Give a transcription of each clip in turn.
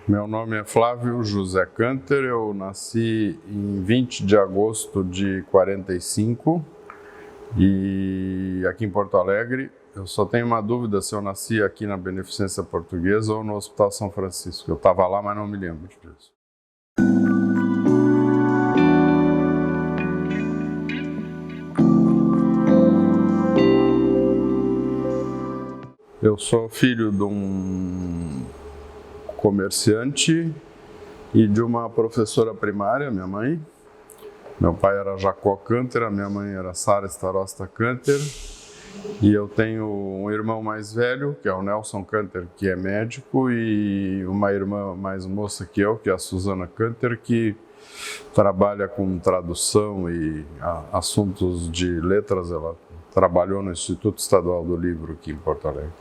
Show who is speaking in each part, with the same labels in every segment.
Speaker 1: Meu nome é Flávio José Canter, eu nasci em 20 de agosto de 45 e aqui em Porto Alegre. Eu só tenho uma dúvida se eu nasci aqui na Beneficência Portuguesa ou no Hospital São Francisco. Eu estava lá, mas não me lembro disso. Eu sou filho de um comerciante e de uma professora primária, minha mãe. Meu pai era Jacó Canter, a minha mãe era Sara Starosta Canter. E eu tenho um irmão mais velho, que é o Nelson Canter, que é médico, e uma irmã mais moça que eu, que é a Susana Canter, que trabalha com tradução e assuntos de letras. Ela trabalhou no Instituto Estadual do Livro aqui em Porto Alegre.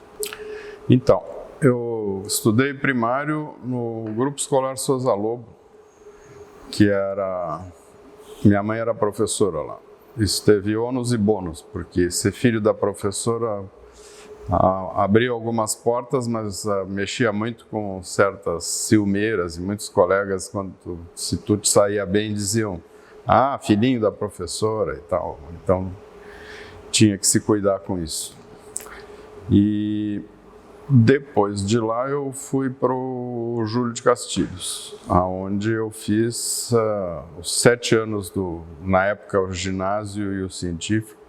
Speaker 1: Então, eu estudei primário no Grupo Escolar Souza Lobo, que era... Minha mãe era professora lá. Isso teve ônus e bônus, porque ser filho da professora abriu algumas portas, mas mexia muito com certas ciumeiras, e muitos colegas, se tu te saía bem, diziam: ah, filhinho da professora e tal. Então, tinha que se cuidar com isso. E depois de lá eu fui para o Júlio de Castilhos, onde eu fiz os 7 anos na época, o ginásio e o científico.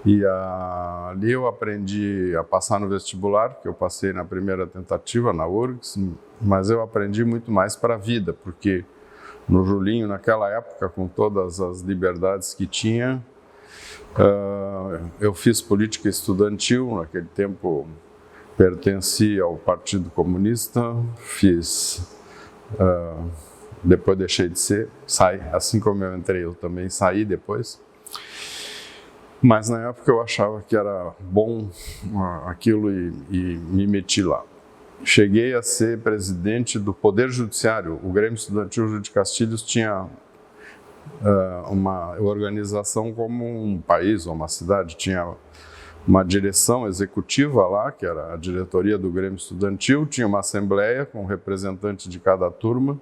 Speaker 1: E ali eu aprendi a passar no vestibular, porque eu passei na primeira tentativa, na URGS, mas eu aprendi muito mais para a vida, porque no Julinho, naquela época, com todas as liberdades que tinha, eu fiz política estudantil. Naquele tempo pertenci ao Partido Comunista, depois deixei de ser, saí, assim como eu entrei, eu também saí depois. Mas na época eu achava que era bom aquilo e me meti lá. Cheguei a ser presidente do Poder Judiciário. O Grêmio Estudantil Júlio de Castilhos tinha uma organização como um país ou uma cidade. Tinha uma direção executiva lá, que era a diretoria do Grêmio Estudantil, tinha uma assembleia com representante de cada turma,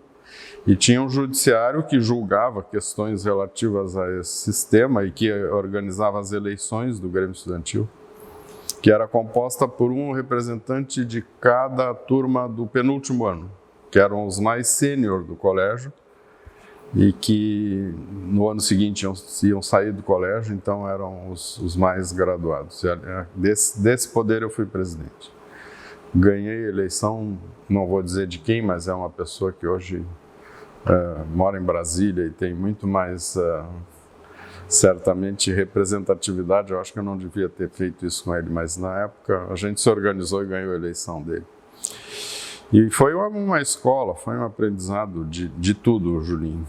Speaker 1: e tinha um judiciário que julgava questões relativas a esse sistema e que organizava as eleições do Grêmio Estudantil, que era composta por um representante de cada turma do penúltimo ano, que eram os mais sênior do colégio, e que no ano seguinte iam sair do colégio, então eram os mais graduados. Desse poder eu fui presidente. Ganhei a eleição, não vou dizer de quem, mas é uma pessoa que hoje mora em Brasília e tem muito mais, certamente, representatividade. Eu acho que eu não devia ter feito isso com ele, mas na época a gente se organizou e ganhou a eleição dele. E foi uma escola, foi um aprendizado de tudo, Julinho.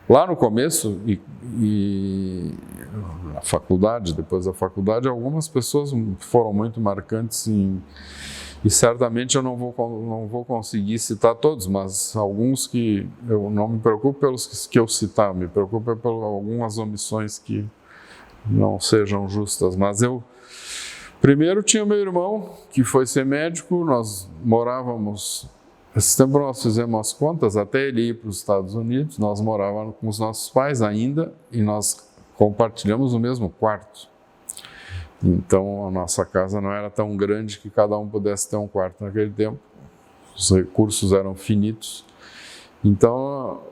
Speaker 1: Lá no começo, e na faculdade, depois da faculdade, algumas pessoas foram muito marcantes e certamente eu não vou conseguir citar todos, mas alguns que eu não me preocupo pelos que eu citar, me preocupo por algumas omissões que não sejam justas. Mas primeiro tinha meu irmão, que foi ser médico. Nós morávamos, esse tempo nós fizemos as contas, até ele ir para os Estados Unidos, nós morávamos com os nossos pais ainda, e nós compartilhamos o mesmo quarto. Então a nossa casa não era tão grande que cada um pudesse ter um quarto naquele tempo, os recursos eram finitos. Então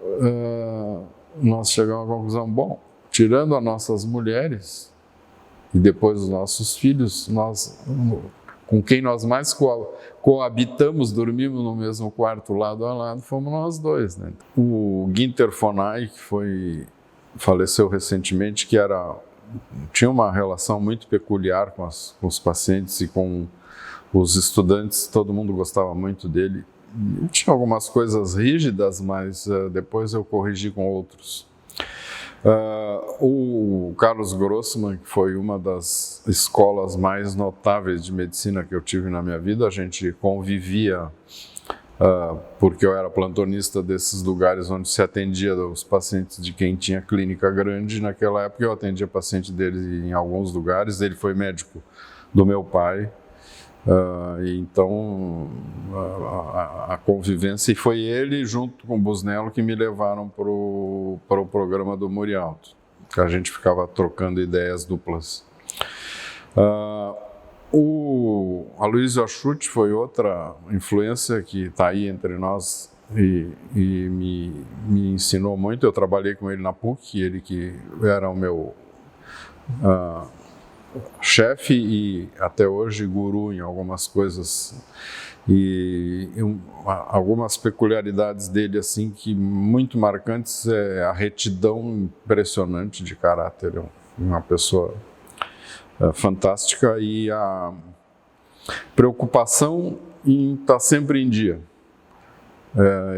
Speaker 1: nós chegamos à conclusão: bom, tirando as nossas mulheres e depois os nossos filhos, com quem nós mais coabitamos, dormimos no mesmo quarto lado a lado, fomos nós dois, né? O Ginter Fonay, que faleceu recentemente, que tinha uma relação muito peculiar com os pacientes e com os estudantes. Todo mundo gostava muito dele. Tinha algumas coisas rígidas, mas depois eu corrigi com outros. O Carlos Grossman, que foi uma das escolas mais notáveis de medicina que eu tive na minha vida, a gente convivia, porque eu era plantonista desses lugares onde se atendia os pacientes de quem tinha clínica grande. Naquela época eu atendia paciente dele em alguns lugares. Ele foi médico do meu pai, Então, a convivência, e foi ele junto com o Busnello que me levaram para o programa do Murialdo, que a gente ficava trocando ideias duplas. O Aloysio Asciutti foi outra influência que está aí entre nós e me ensinou muito. Eu trabalhei com ele na PUC, ele que era o meu chefe e até hoje guru em algumas coisas, e algumas peculiaridades dele assim que muito marcantes é a retidão impressionante de caráter, uma pessoa fantástica, e a preocupação em estar sempre em dia.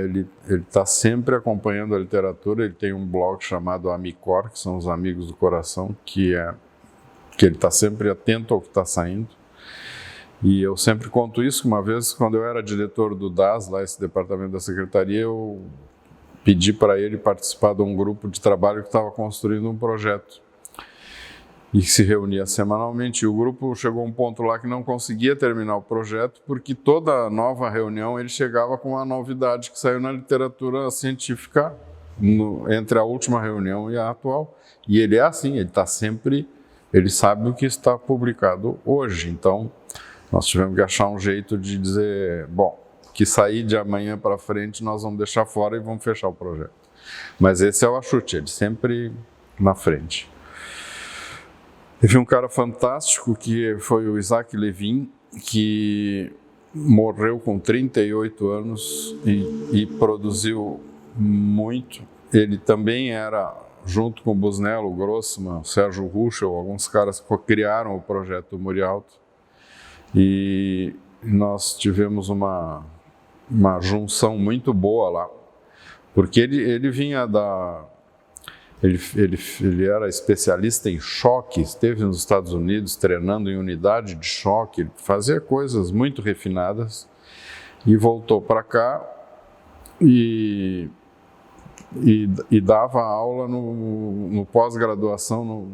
Speaker 1: Ele está sempre acompanhando a literatura. Ele tem um blog chamado Amicor, que são os Amigos do Coração, que ele está sempre atento ao que está saindo. E eu sempre conto isso. Uma vez, quando eu era diretor do DAS, lá esse departamento da secretaria, eu pedi para ele participar de um grupo de trabalho que estava construindo um projeto e que se reunia semanalmente. E o grupo chegou a um ponto lá que não conseguia terminar o projeto, porque toda nova reunião ele chegava com uma novidade que saiu na literatura científica entre a última reunião e a atual. E ele é assim, ele está sempre, ele sabe o que está publicado hoje. Então, nós tivemos que achar um jeito de dizer, bom, que sair de amanhã para frente nós vamos deixar fora e vamos fechar o projeto. Mas esse é o Asciutti, ele sempre na frente. Teve um cara fantástico que foi o Isaac Levin, que morreu com 38 anos e produziu muito. Ele também era, junto com o Busnello, o Grossman, o Sérgio Ruschel, alguns caras que criaram o projeto Murialdo. E nós tivemos uma junção muito boa lá, porque ele vinha da... Ele era especialista em choque, esteve nos Estados Unidos treinando em unidade de choque, ele fazia coisas muito refinadas e voltou para cá e dava aula no pós-graduação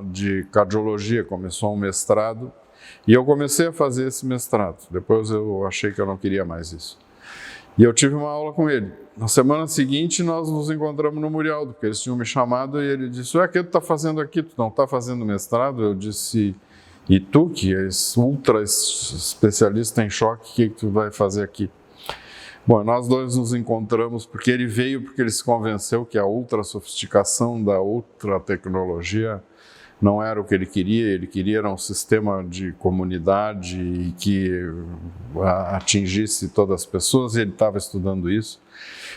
Speaker 1: de cardiologia. Começou um mestrado e eu comecei a fazer esse mestrado. Depois eu achei que eu não queria mais isso. E eu tive uma aula com ele. Na semana seguinte, nós nos encontramos no Murialdo, porque eles tinham me chamado e ele disse, o que tu está fazendo aqui? Tu não está fazendo mestrado? Eu disse, e tu, que és ultra especialista em choque, o que tu vai fazer aqui? Bom, nós dois nos encontramos porque ele veio, porque ele se convenceu que a ultra sofisticação da ultra tecnologia não era o que ele queria era um sistema de comunidade que atingisse todas as pessoas, e ele estava estudando isso.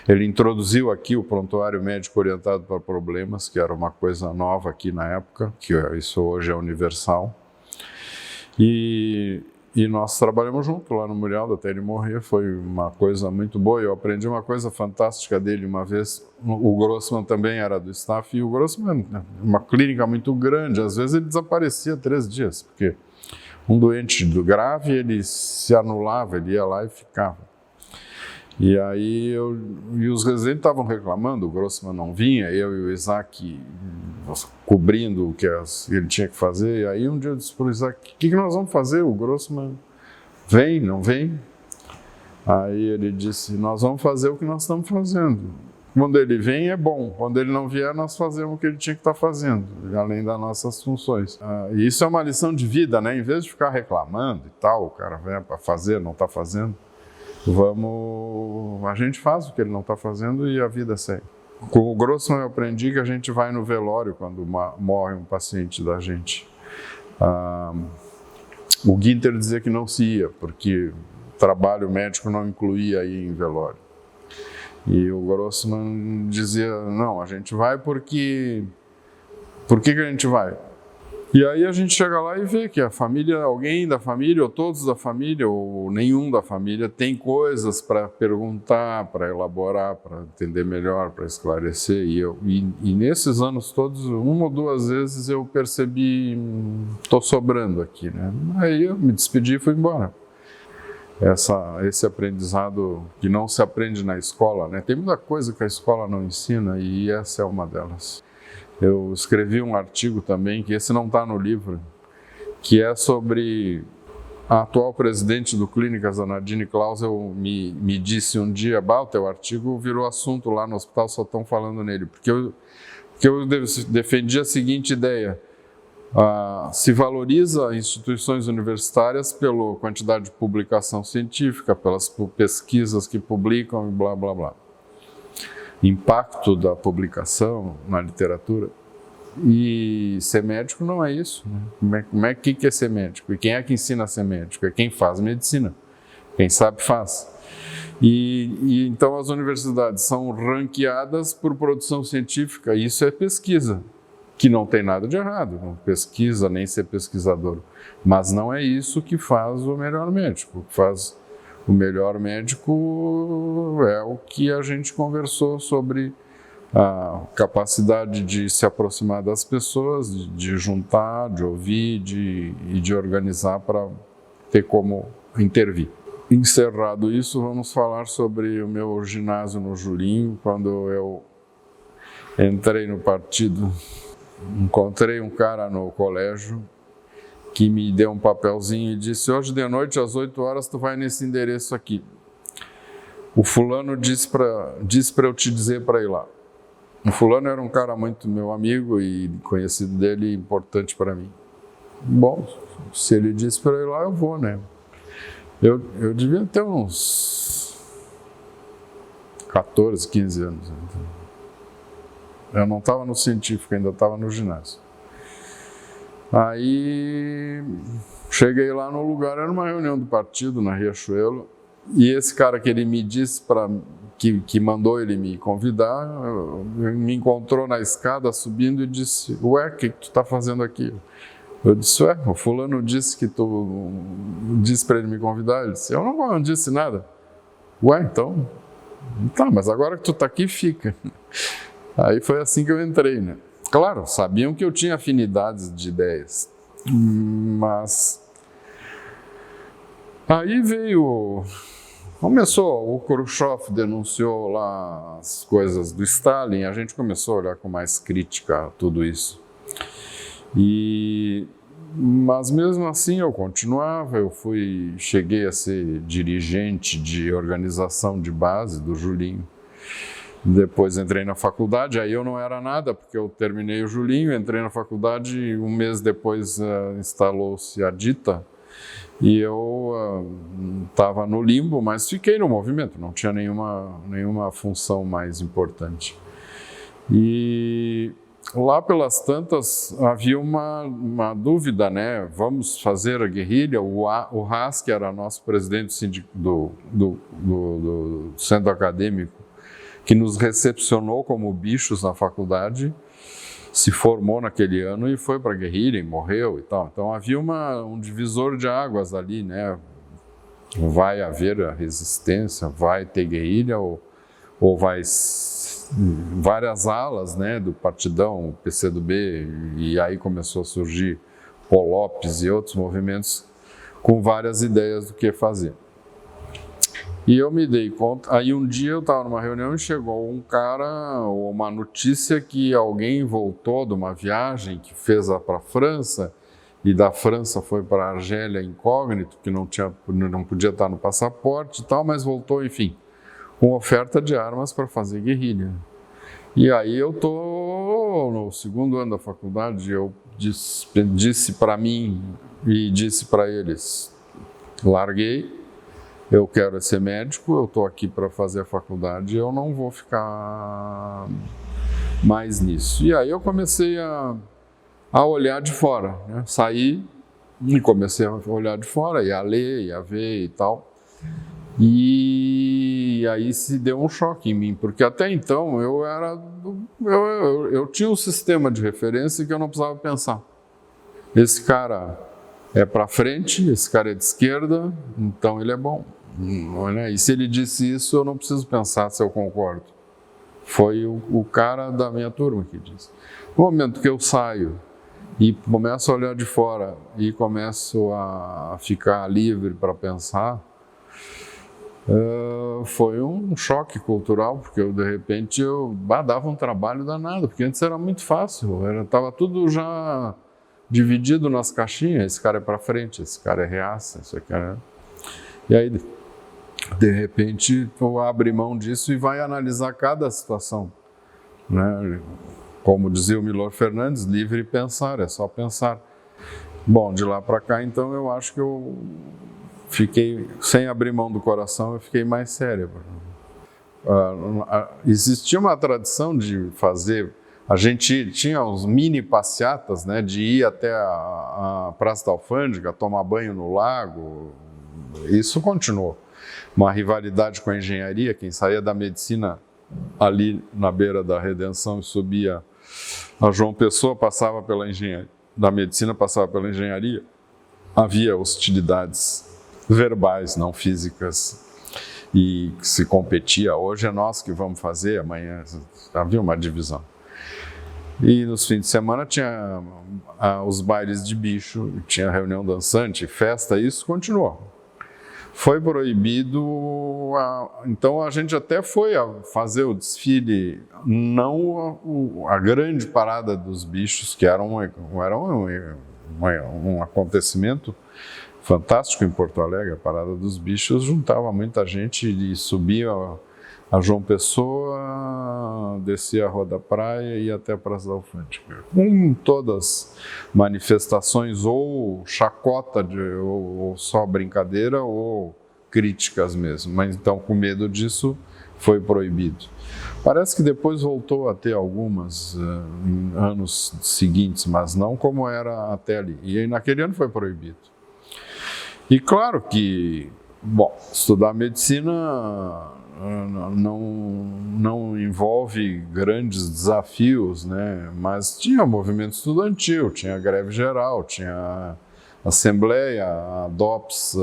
Speaker 1: Ele introduziu aqui o prontuário médico orientado para problemas, que era uma coisa nova aqui na época, que isso hoje é universal. E nós trabalhamos junto lá no Murialdo até ele morrer, foi uma coisa muito boa. Eu aprendi uma coisa fantástica dele uma vez. O Grossman também era do staff, e o Grossman, uma clínica muito grande, às vezes ele desaparecia 3 dias, porque um doente grave, ele se anulava, ele ia lá e ficava. E aí e os residentes estavam reclamando, o Grossman não vinha, eu e o Isaac cobrindo o que ele tinha que fazer. E aí um dia eu disse para o Isaac, o que nós vamos fazer? O Grossman vem, não vem? Aí ele disse, nós vamos fazer o que nós estamos fazendo. Quando ele vem é bom, quando ele não vier nós fazemos o que ele tinha que estar fazendo, além das nossas funções. E isso é uma lição de vida, né? Em vez de ficar reclamando e tal, o cara vem para fazer, não está fazendo, a gente faz o que ele não está fazendo e a vida segue. Com o Grossman eu aprendi que a gente vai no velório quando morre um paciente da gente. O Ginter dizia que não se ia, porque trabalho médico não incluía ir em velório. E o Grossman dizia, não, a gente vai porque... Por que a gente vai? E aí a gente chega lá e vê que a família, alguém da família, ou todos da família, ou nenhum da família, tem coisas para perguntar, para elaborar, para entender melhor, para esclarecer. E nesses anos todos, 1 ou 2 vezes eu percebi, estou sobrando aqui, né? Aí eu me despedi e fui embora. Esse aprendizado que não se aprende na escola, né? Tem muita coisa que a escola não ensina e essa é uma delas. Eu escrevi um artigo também, que esse não está no livro, que é sobre A atual presidente do Clínicas, a Nadine Klausel, me disse um dia: o teu artigo virou assunto lá no hospital, só estão falando nele. Porque eu defendi a seguinte ideia: se valoriza instituições universitárias pela quantidade de publicação científica, pelas pesquisas que publicam e blá, blá, blá. Impacto da publicação na literatura. E ser médico não é isso, né? Que é ser médico? E quem é que ensina a ser médico? É quem faz medicina. Quem sabe faz. E então as universidades são ranqueadas por produção científica. Isso é pesquisa, que não tem nada de errado. Não pesquisa nem ser pesquisador. Mas não é isso que faz o melhor médico. O que faz o melhor médico é o que a gente conversou sobre a capacidade de se aproximar das pessoas, de juntar, de ouvir e de organizar para ter como intervir. Encerrado isso, vamos falar sobre o meu ginásio no Julinho. Quando eu entrei no partido, encontrei um cara no colégio que me deu um papelzinho e disse: hoje de noite às 8 horas tu vai nesse endereço aqui. O fulano disse para eu te dizer para ir lá. O fulano era um cara muito meu amigo e conhecido dele, importante para mim. Bom, se ele disse para ir lá, eu vou, né? Eu devia ter uns 14, 15 anos. Eu não estava no científico, ainda estava no ginásio. Aí cheguei lá no lugar, era uma reunião do partido na Riachuelo, e esse cara que ele me disse que mandou ele me convidar, me encontrou na escada subindo e disse: ué, o que tu está fazendo aqui? Eu disse: ué, o fulano disse que tu disse para ele me convidar. Ele disse: eu não disse nada. Ué, então, tá, mas agora que tu está aqui, fica. Aí foi assim que eu entrei, né? Claro, sabiam que eu tinha afinidades de ideias, mas aí começou, o Khrushchev denunciou lá as coisas do Stalin, a gente começou a olhar com mais crítica a tudo isso. Mas mesmo assim eu continuava, cheguei a ser dirigente de organização de base do Julinho. Depois entrei na faculdade, aí eu não era nada, porque eu terminei o Julinho, entrei na faculdade e um mês depois instalou-se a DITA. E eu estava no limbo, mas fiquei no movimento, não tinha nenhuma função mais importante. E lá pelas tantas havia uma dúvida, né? Vamos fazer a guerrilha? O Haas, que era nosso presidente do centro acadêmico, que nos recepcionou como bichos na faculdade, se formou naquele ano e foi para a guerrilha e morreu e tal. Então havia um divisor de águas ali, né? Vai haver a resistência, vai ter guerrilha ou vai várias alas, né, do partidão, o PCdoB, e aí começou a surgir Polopes e outros movimentos com várias ideias do que fazer. E eu me dei conta, aí um dia eu estava numa reunião e chegou um cara, ou uma notícia que alguém voltou de uma viagem que fez para a França, e da França foi para a Argélia incógnito, que não podia estar no passaporte e tal, mas voltou, enfim, com oferta de armas para fazer guerrilha. E aí eu estou no segundo ano da faculdade, eu disse para mim e disse para eles: larguei. Eu quero ser médico, eu estou aqui para fazer a faculdade, eu não vou ficar mais nisso. E aí eu comecei a olhar de fora, né? Saí e comecei a olhar de fora, e a ler, e a ver e tal. E aí se deu um choque em mim, porque até então eu tinha um sistema de referência que eu não precisava pensar. Esse cara é para frente, esse cara é de esquerda, então ele é bom. E se ele disse isso, eu não preciso pensar se eu concordo. Foi o cara da minha turma que disse. No momento que eu saio e começo a olhar de fora e começo a ficar livre para pensar, foi um choque cultural, porque de repente eu dava um trabalho danado, porque antes era muito fácil, estava tudo já dividido nas caixinhas, esse cara é para frente, esse cara é reaça, esse cara é... E aí, de repente, tu abre mão disso e vai analisar cada situação, né? Como dizia o Milor Fernandes, livre pensar, é só pensar. Bom, de lá para cá, então, eu acho que eu fiquei, sem abrir mão do coração, eu fiquei mais cérebro. Existia uma tradição de fazer, a gente tinha uns mini passeatas, né, de ir até a Praça da Alfândega, tomar banho no lago, isso continuou. Uma rivalidade com a engenharia, quem saía da medicina ali na beira da Redenção e subia a João Pessoa, passava pela engenharia, da medicina passava pela engenharia, havia hostilidades verbais, não físicas, e se competia, hoje é nós que vamos fazer, amanhã havia uma divisão. E nos fins de semana tinha os bailes de bicho, tinha reunião dançante, festa, isso continuou. Foi proibido, então a gente até foi a fazer o desfile, não a grande parada dos bichos, que era um acontecimento fantástico em Porto Alegre. A parada dos bichos juntava muita gente e subia a João Pessoa, descia a Rua da Praia e ia até a Praça da Alfândega. Com todas manifestações ou chacota, ou só brincadeira, ou críticas mesmo. Mas então, com medo disso, foi proibido. Parece que depois voltou a ter algumas em anos seguintes, mas não como era até ali. E aí, naquele ano foi proibido. E claro que, bom, estudar medicina não envolve grandes desafios, né? Mas tinha movimento estudantil, tinha greve geral, tinha assembleia, a DOPS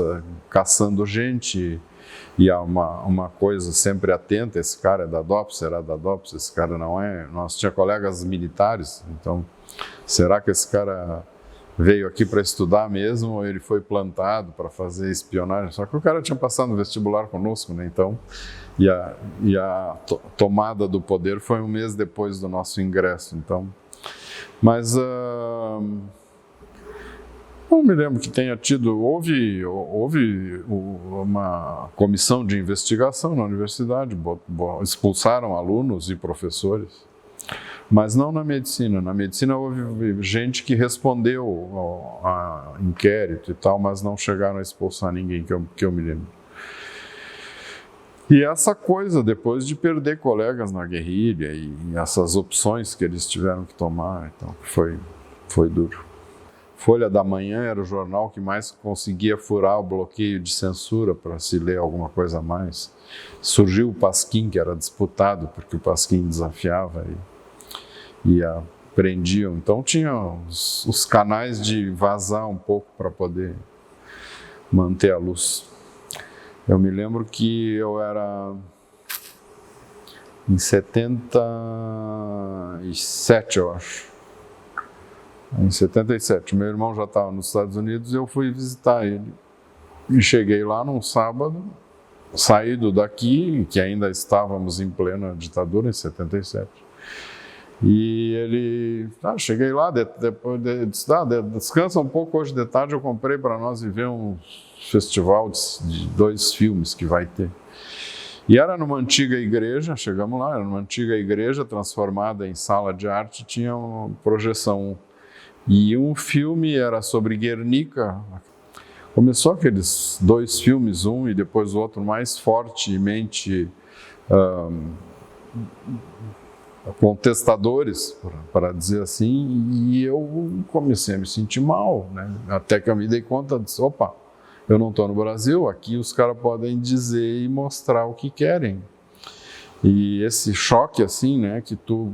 Speaker 1: caçando gente, e há uma coisa sempre atenta, esse cara é da DOPS, será da DOPS, esse cara não é. Nós tinha colegas militares, então será que esse cara veio aqui para estudar mesmo ou ele foi plantado para fazer espionagem? Só que o cara tinha passado no vestibular conosco, né? Então, e a tomada do poder foi um mês depois do nosso ingresso, então. Mas não me lembro que tenha tido, houve uma comissão de investigação na universidade, expulsaram alunos e professores, mas não na medicina. Na medicina houve gente que respondeu a inquérito e tal, mas não chegaram a expulsar ninguém, que eu me lembro. E essa coisa, depois de perder colegas na guerrilha e essas opções que eles tiveram que tomar, então foi duro. Folha da Manhã era o jornal que mais conseguia furar o bloqueio de censura para se ler alguma coisa a mais. Surgiu o Pasquim, que era disputado, porque o Pasquim desafiava e prendiam. Então tinha os canais de vazar um pouco para poder manter a luz. Eu me lembro que eu era em 77, eu acho. Em 77, meu irmão já estava nos Estados Unidos e eu fui visitar ele. E cheguei lá num sábado, saído daqui, que ainda estávamos em plena ditadura, em 77. E ele, cheguei lá, depois disse, descansa um pouco hoje de tarde, eu comprei para nós ir ver um festival de 2 filmes que vai ter. E era numa antiga igreja, chegamos lá, era numa antiga igreja transformada em sala de arte, tinha uma projeção. E um filme era sobre Guernica. Começou aqueles 2 filmes, um e depois o outro mais fortemente contestadores, para dizer assim, e eu comecei a me sentir mal, né? Até que eu me dei conta, disse, opa, eu não estou no Brasil, aqui os caras podem dizer e mostrar o que querem. E esse choque assim, né, que tu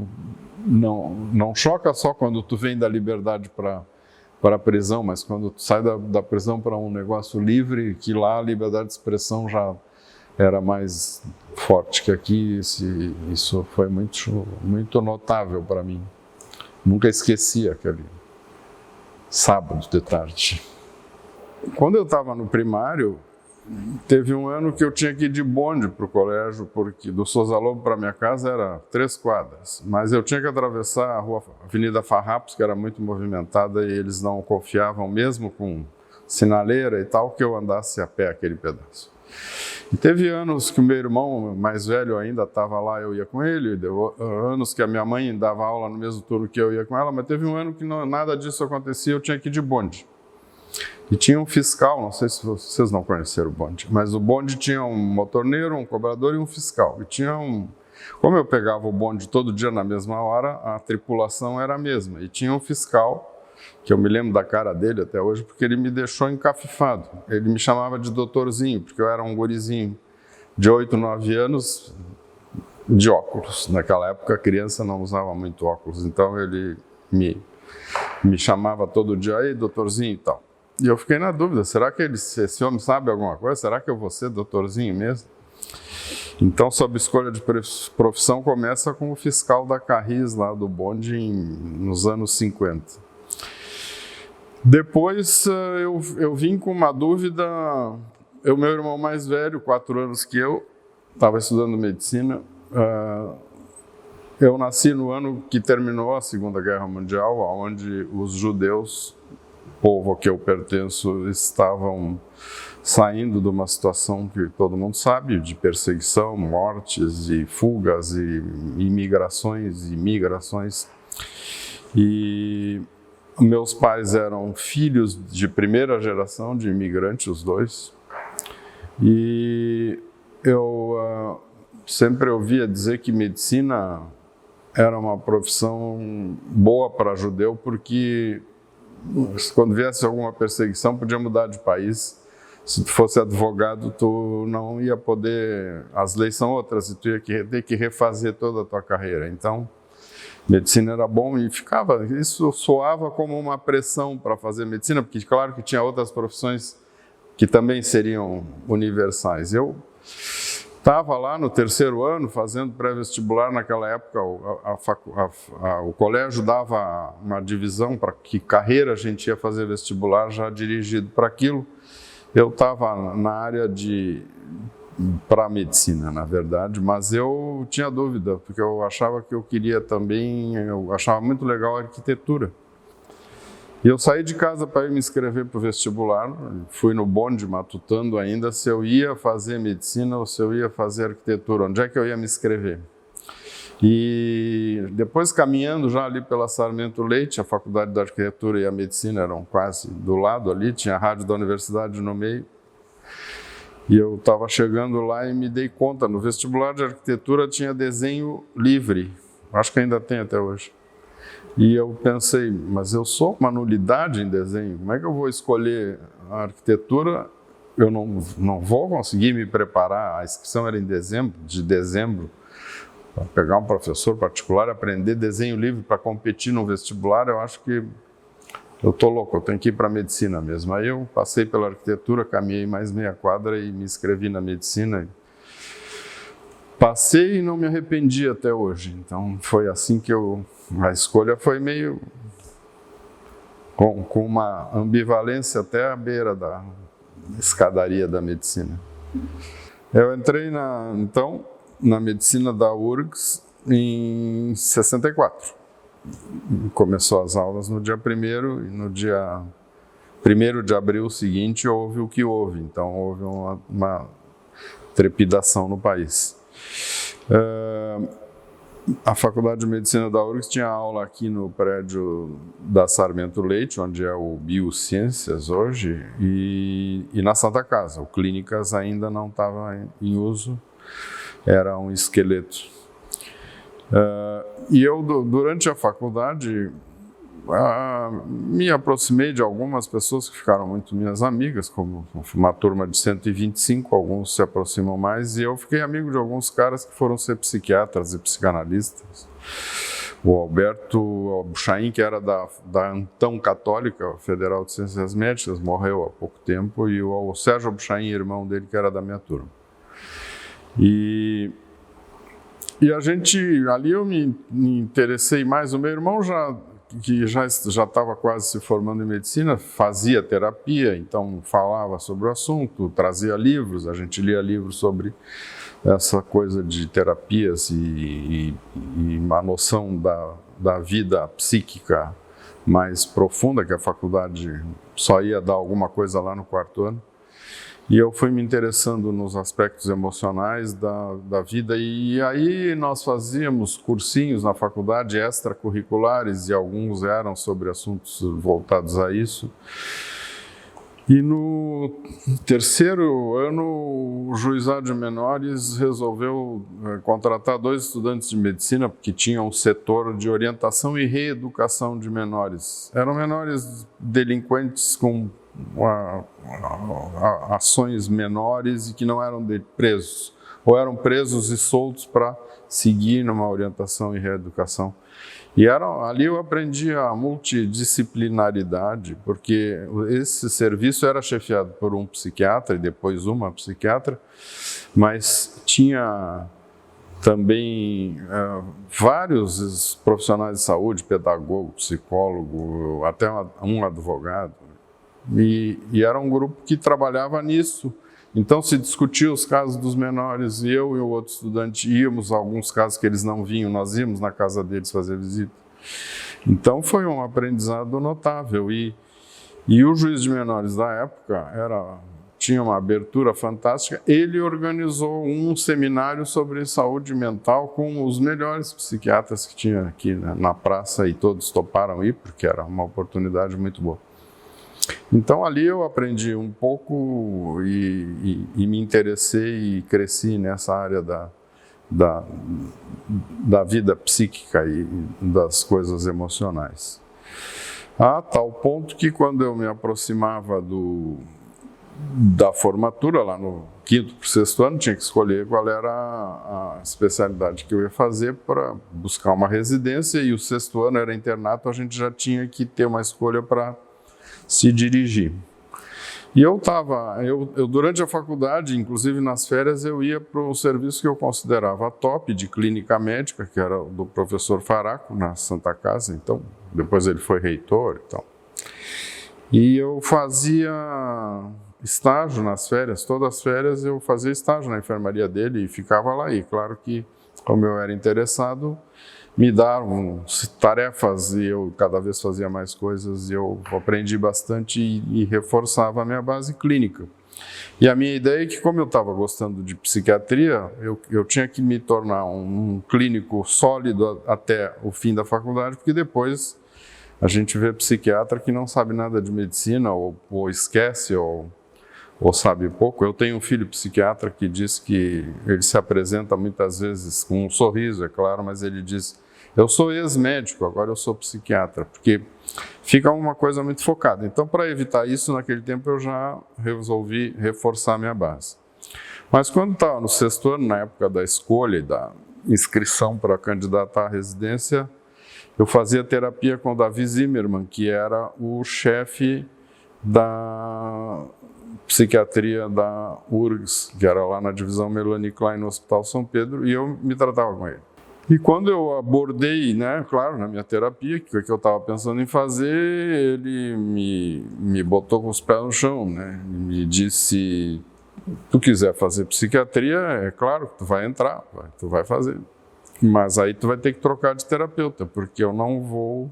Speaker 1: não choca só quando tu vem da liberdade para a prisão, mas quando tu sai da prisão para um negócio livre, que lá a liberdade de expressão já era mais forte que aqui. Isso foi muito notável para mim. Nunca esqueci aquele sábado de tarde. Quando eu estava no primário, teve um ano que eu tinha que ir de bonde para o colégio, porque do Souza Lobo para minha casa era 3 quadras, mas eu tinha que atravessar a rua Avenida Farrapos, que era muito movimentada, e eles não confiavam, mesmo com sinaleira e tal, que eu andasse a pé aquele pedaço. E teve anos que o meu irmão mais velho ainda estava lá, eu ia com ele, deu anos que a minha mãe dava aula no mesmo turno que eu ia com ela, mas teve um ano que nada disso acontecia, eu tinha que ir de bonde. E tinha um fiscal, não sei se vocês não conheceram o bonde, mas o bonde tinha um motorneiro, um cobrador e um fiscal. E tinha como eu pegava o bonde todo dia na mesma hora, a tripulação era a mesma. E tinha um fiscal, que eu me lembro da cara dele até hoje, porque ele me deixou encafifado. Ele me chamava de doutorzinho, porque eu era um gurizinho de 8, 9 anos de óculos. Naquela época a criança não usava muito óculos, então ele me chamava todo dia, aí doutorzinho e tal. E eu fiquei na dúvida, será que esse homem sabe alguma coisa? Será que eu vou ser doutorzinho mesmo? Então, sob escolha de profissão, começa com o fiscal da Carris, lá do bonde, nos anos 50. Depois, eu vim com uma dúvida, meu irmão mais velho, 4 anos que eu, estava estudando medicina, eu nasci no ano que terminou a Segunda Guerra Mundial, onde os judeus, povo a que eu pertenço, estavam saindo de uma situação que todo mundo sabe, de perseguição, mortes e fugas e imigrações e migrações. E meus pais eram filhos de primeira geração de imigrantes, os dois. E eu sempre ouvia dizer que medicina era uma profissão boa para judeu, porque quando viesse alguma perseguição, podia mudar de país. Se tu fosse advogado, tu não ia poder... As leis são outras e tu ia ter que refazer toda a tua carreira. Então, medicina era bom e isso soava como uma pressão para fazer medicina, porque claro que tinha outras profissões que também seriam universais. Eu estava lá no 3º ano fazendo pré-vestibular. Naquela época o colégio dava uma divisão para que carreira a gente ia fazer vestibular já dirigido para aquilo. Eu estava na área para a medicina, na verdade, mas eu tinha dúvida, porque eu achava que eu queria também, eu achava muito legal a arquitetura. E eu saí de casa para ir me inscrever para o vestibular, fui no bonde matutando ainda se eu ia fazer medicina ou se eu ia fazer arquitetura, onde é que eu ia me inscrever. E depois, caminhando já ali pela Sarmento Leite, a Faculdade de Arquitetura e a Medicina eram quase do lado ali, tinha a rádio da universidade no meio. E eu estava chegando lá e me dei conta, no vestibular de arquitetura tinha desenho livre, acho que ainda tem até hoje. E eu pensei, mas eu sou uma nulidade em desenho, como é que eu vou escolher a arquitetura? Eu não vou conseguir me preparar, a inscrição era em dezembro, para pegar um professor particular, aprender desenho livre para competir no vestibular. Eu acho que eu estou louco, eu tenho que ir para a medicina mesmo. Aí eu passei pela arquitetura, caminhei mais meia quadra e me inscrevi na medicina. Passei e não me arrependi até hoje. Então foi assim que a escolha foi meio com uma ambivalência até à beira da escadaria da medicina. Eu entrei na medicina da URGS em 64. Começou as aulas no dia 1º e no dia 1º de abril seguinte houve o que houve. Então houve uma trepidação no país. A Faculdade de Medicina da URGS tinha aula aqui no prédio da Sarmento Leite, onde é o Biociências hoje, e na Santa Casa. O Clínicas ainda não estava em uso, era um esqueleto. E eu, durante a faculdade, me aproximei de algumas pessoas que ficaram muito minhas amigas, como uma turma de 125, alguns se aproximam mais, e eu fiquei amigo de alguns caras que foram ser psiquiatras e psicanalistas. O Alberto Buchain, que era da então Católica Federal de Ciências Médicas, morreu há pouco tempo, e o Sérgio Buchain, irmão dele, que era da minha turma. E a gente, ali eu me interessei mais. O meu irmão já que já estava quase se formando em medicina, fazia terapia, então falava sobre o assunto, trazia livros, a gente lia livros sobre essa coisa de terapias e uma noção da vida psíquica mais profunda, que a faculdade só ia dar alguma coisa lá no quarto ano. E eu fui me interessando nos aspectos emocionais da vida, e aí nós fazíamos cursinhos na faculdade extracurriculares, e alguns eram sobre assuntos voltados a isso. E no terceiro ano, o Juizado de Menores resolveu contratar 2 estudantes de medicina, porque tinham um setor de orientação e reeducação de menores. Eram menores delinquentes com ações menores e que não eram presos, ou eram presos e soltos para seguir numa orientação e reeducação. E ali eu aprendi a multidisciplinaridade, porque esse serviço era chefiado por um psiquiatra e depois uma psiquiatra, mas tinha também vários profissionais de saúde, pedagogo, psicólogo, até um advogado. E era um grupo que trabalhava nisso. Então se discutia os casos dos menores, e eu e o outro estudante íamos a alguns casos que eles não vinham, nós íamos na casa deles fazer visita. Então foi um aprendizado notável, e o juiz de menores da época tinha uma abertura fantástica. Ele organizou um seminário sobre saúde mental com os melhores psiquiatras que tinha aqui na praça, e todos toparam ir, porque era uma oportunidade muito boa. Então ali eu aprendi um pouco e me interessei e cresci nessa área da vida psíquica e das coisas emocionais. A tal ponto que quando eu me aproximava da formatura, lá no 5º para o 6º ano, tinha que escolher qual era a especialidade que eu ia fazer para buscar uma residência, e o 6º ano era internato, a gente já tinha que ter uma escolha para se dirigir. E eu durante a faculdade, inclusive nas férias, eu ia para o serviço que eu considerava top de clínica médica, que era do professor Faraco, na Santa Casa. Então, depois ele foi reitor e tal. E eu fazia estágio nas férias, todas as férias eu fazia estágio na enfermaria dele e ficava lá. E claro que, como eu era interessado, me davam tarefas e eu cada vez fazia mais coisas, e eu aprendi bastante e reforçava a minha base clínica. E a minha ideia é que, como eu estava gostando de psiquiatria, eu tinha que me tornar um clínico sólido até o fim da faculdade, porque depois a gente vê psiquiatra que não sabe nada de medicina, ou esquece, ou sabe pouco. Eu tenho um filho psiquiatra que diz que ele se apresenta muitas vezes com um sorriso, é claro, mas ele diz: eu sou ex-médico, agora eu sou psiquiatra, porque fica uma coisa muito focada. Então, para evitar isso, naquele tempo eu já resolvi reforçar minha base. Mas quando estava no 6º ano, na época da escolha e da inscrição para candidatar à residência, eu fazia terapia com o Davi Zimmermann, que era o chefe da psiquiatria da URGS, que era lá na divisão Melanie Klein, no Hospital São Pedro, e eu me tratava com ele. E quando eu abordei, claro, na minha terapia, o que eu estava pensando em fazer, ele me botou com os pés no chão, me disse: tu quiser fazer psiquiatria, é claro que tu vai entrar, tu vai fazer, mas aí tu vai ter que trocar de terapeuta, porque eu não vou,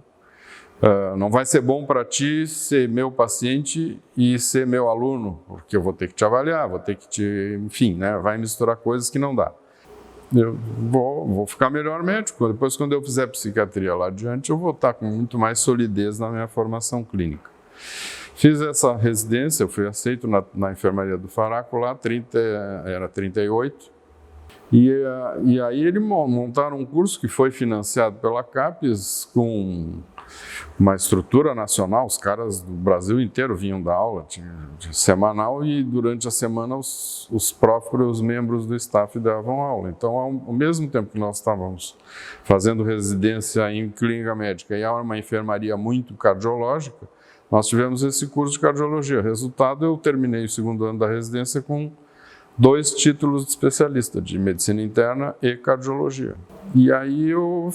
Speaker 1: não vai ser bom para ti ser meu paciente e ser meu aluno, porque eu vou ter que te avaliar, vou ter que enfim, vai misturar coisas que não dá. Eu vou ficar melhor médico. Depois, quando eu fizer psiquiatria lá adiante, eu vou estar com muito mais solidez na minha formação clínica. Fiz essa residência, eu fui aceito na enfermaria do Faraco lá, era 38. E aí eles montaram um curso que foi financiado pela CAPES, com uma estrutura nacional. Os caras do Brasil inteiro vinham dar aula, tinha semanal, e durante a semana os próprios membros do staff davam aula. Então, ao mesmo tempo que nós estávamos fazendo residência em clínica médica e era uma enfermaria muito cardiológica, nós tivemos esse curso de cardiologia. Resultado, eu terminei o 2º ano da residência com 2 títulos de especialista de medicina interna e cardiologia. E aí eu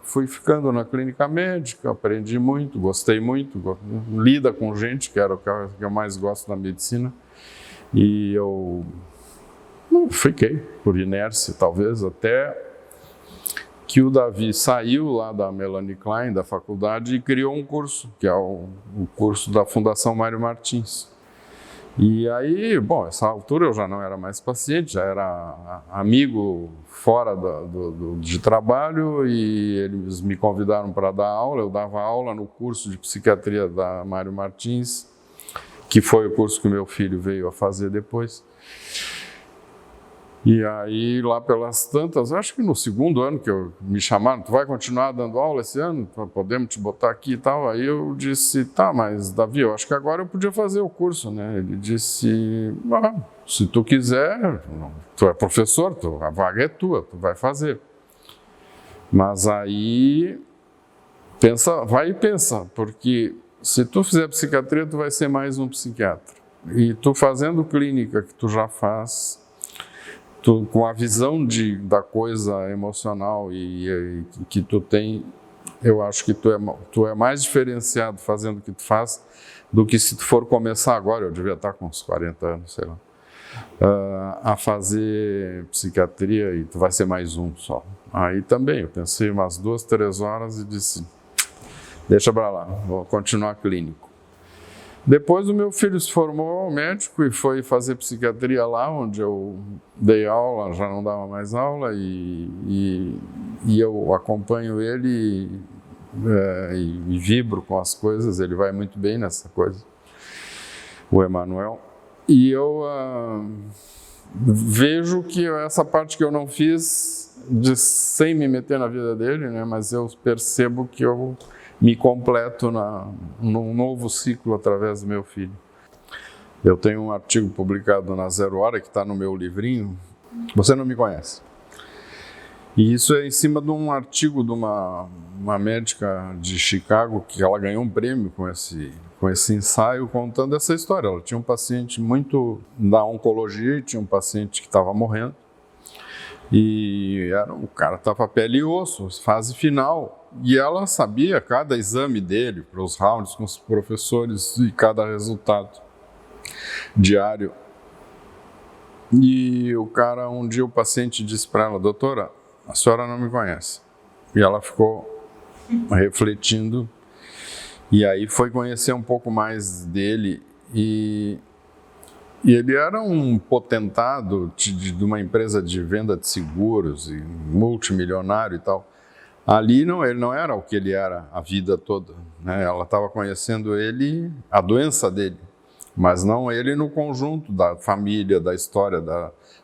Speaker 1: fui ficando na clínica médica, aprendi muito, gostei muito, lida com gente, que era o que eu mais gosto da medicina, e eu fiquei, por inércia talvez, até que o Davi saiu lá da Melanie Klein, da faculdade, e criou um curso, que é o curso da Fundação Mário Martins. E aí, bom, essa altura eu já não era mais paciente, já era amigo fora de trabalho, e eles me convidaram para dar aula. Eu dava aula no curso de psiquiatria da Mário Martins, que foi o curso que meu filho veio a fazer depois. E aí, lá pelas tantas, acho que no 2º ano que me chamaram, tu vai continuar dando aula esse ano? Podemos te botar aqui e tal? Aí eu disse, tá, mas Davi, eu acho que agora eu podia fazer o curso, né? Ele disse, se tu quiser, tu é professor, a vaga é tua, tu vai fazer. Mas aí, vai e pensa, porque se tu fizer psiquiatria, tu vai ser mais um psiquiatra. E tu fazendo clínica que tu já faz, com a visão da coisa emocional e que tu tem, eu acho que tu é mais diferenciado fazendo o que tu faz do que se tu for começar agora, eu devia estar com uns 40 anos, sei lá, a fazer psiquiatria, e tu vai ser mais um só. Aí também, eu pensei umas 2, 3 horas e disse, deixa pra lá, vou continuar clínico. Depois o meu filho se formou médico e foi fazer psiquiatria lá, onde eu dei aula, já não dava mais aula, e eu acompanho ele e vibro com as coisas, ele vai muito bem nessa coisa, o Emanuel. E eu vejo que essa parte que eu não fiz, sem me meter na vida dele, né, mas eu percebo que eu me completo num novo ciclo através do meu filho. Eu tenho um artigo publicado na Zero Hora, que está no meu livrinho, Você Não Me Conhece. E isso é em cima de um artigo de uma médica de Chicago, que ela ganhou um prêmio com esse ensaio, contando essa história. Ela tinha um paciente muito da oncologia, e tinha um paciente que estava morrendo, e o cara estava pele e osso, fase final. E ela sabia cada exame dele, para os rounds com os professores, e cada resultado diário. E um dia o paciente disse para ela, doutora, a senhora não me conhece. E ela ficou refletindo, e aí foi conhecer um pouco mais dele, e ele era um potentado de uma empresa de venda de seguros, e multimilionário e tal. Ali ele não era o que ele era a vida toda, né? Ela estava conhecendo ele, a doença dele, mas não ele no conjunto da família, da história,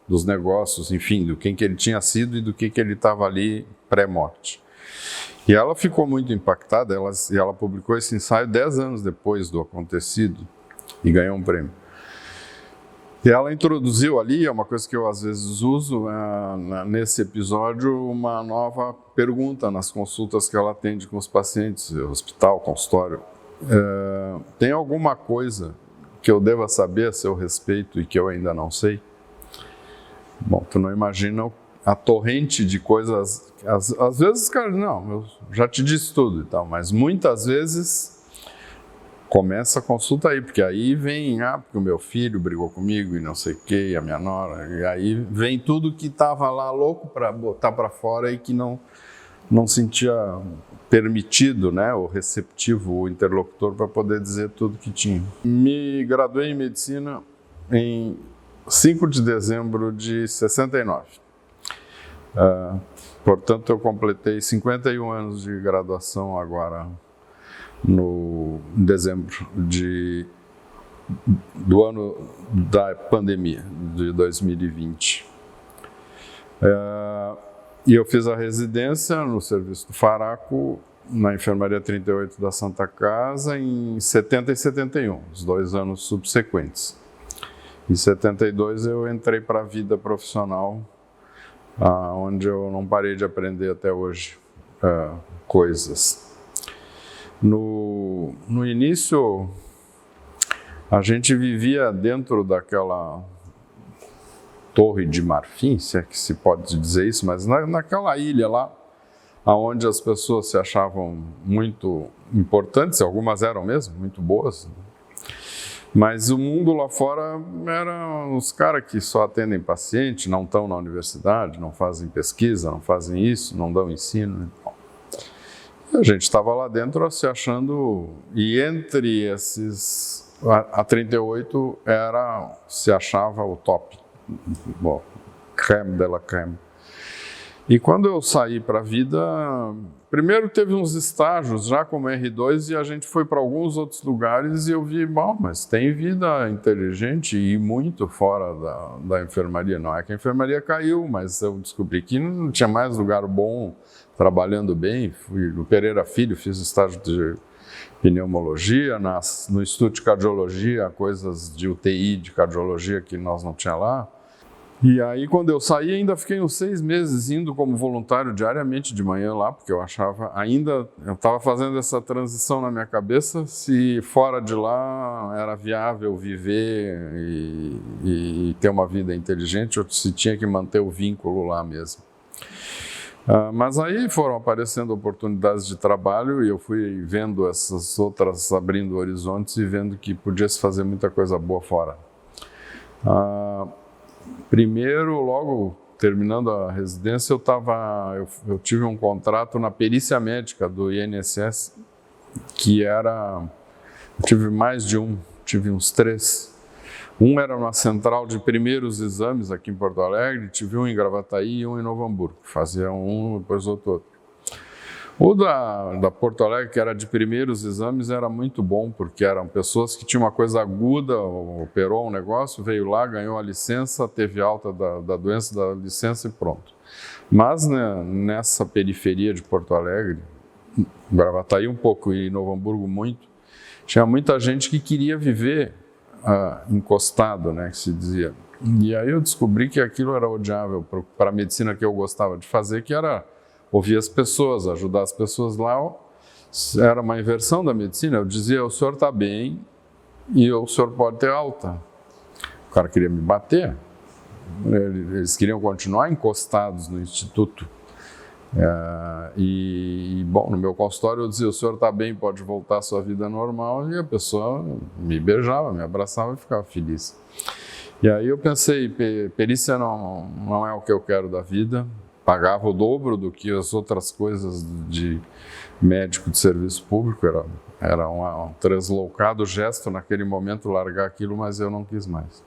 Speaker 1: dos negócios, enfim, do quem que ele tinha sido e do que ele estava ali pré-morte. E ela ficou muito impactada, ela publicou esse ensaio 10 anos depois do acontecido e ganhou um prêmio. E ela introduziu ali, é uma coisa que eu às vezes uso nesse episódio, uma nova pergunta nas consultas que ela atende com os pacientes, hospital, consultório. Tem alguma coisa que eu deva saber a seu respeito e que eu ainda não sei? Bom, tu não imagina a torrente de coisas. Às vezes, cara, não, eu já te disse tudo e tal, mas muitas vezes começa a consulta aí, porque aí vem, porque o meu filho brigou comigo e não sei o que, e a minha nora, e aí vem tudo que estava lá louco para botar para fora e que não sentia permitido, né, o receptivo, o interlocutor, para poder dizer tudo que tinha. Me graduei em medicina em 5 de dezembro de 69. Portanto, eu completei 51 anos de graduação agora, em dezembro do ano da pandemia, de 2020. E eu fiz a residência no serviço do Faraco, na enfermaria 38 da Santa Casa, em 70 e 71, os 2 anos subsequentes. Em 72 eu entrei para a vida profissional, onde eu não parei de aprender até hoje coisas. No início, a gente vivia dentro Torre de Marfim, se é que se pode dizer isso, mas naquela ilha lá, onde as pessoas se achavam muito importantes, algumas eram mesmo, muito boas, mas o mundo lá fora eram os caras que só atendem paciente, não estão na universidade, não fazem pesquisa, não fazem isso, não dão ensino. A gente estava lá dentro se achando, e entre esses, a 38 se achava o top, bom, creme de la creme. E quando eu saí para a vida, primeiro teve uns estágios já como R2 e a gente foi para alguns outros lugares e eu vi, bom, mas tem vida inteligente e muito fora da enfermaria. Não é que a enfermaria caiu, mas eu descobri que não tinha mais lugar bom, trabalhando bem. Fui no Pereira Filho, fiz estágio de pneumologia, no Instituto de Cardiologia, coisas de UTI, de cardiologia que nós não tinha lá. E aí, quando eu saí, ainda fiquei uns 6 meses indo como voluntário diariamente de manhã lá, porque eu achava, eu estava fazendo essa transição na minha cabeça, se fora de lá era viável viver e ter uma vida inteligente, ou se tinha que manter o vínculo lá mesmo. Mas aí foram aparecendo oportunidades de trabalho e eu fui vendo essas outras, abrindo horizontes e vendo que podia se fazer muita coisa boa fora. Primeiro, logo terminando a residência, eu tive um contrato na perícia médica do INSS, eu tive mais de tive uns 3. Um era na central de primeiros exames aqui em Porto Alegre, tive um em Gravataí e um em Novo Hamburgo, fazia um depois outro. O da Porto Alegre, que era de primeiros exames, era muito bom, porque eram pessoas que tinham uma coisa aguda, operou um negócio, veio lá, ganhou a licença, teve alta da doença, da licença e pronto. Mas né, nessa periferia de Porto Alegre, Gravataí um pouco e Novo Hamburgo muito, tinha muita gente que queria viver encostado, né, que se dizia. E aí eu descobri que aquilo era odiável para a medicina que eu gostava de fazer, que era ouvir as pessoas, ajudar as pessoas lá. Era uma inversão da medicina. Eu dizia, o senhor está bem e o senhor pode ter alta. O cara queria me bater. Eles queriam continuar encostados no instituto. Bom, no meu consultório eu dizia, o senhor está bem, pode voltar à sua vida normal. E a pessoa me beijava, me abraçava e ficava feliz. E aí eu pensei, perícia não é o que eu quero da vida. Pagava o dobro do que as outras coisas de médico de serviço público, era um translocado gesto naquele momento largar aquilo, mas eu não quis mais.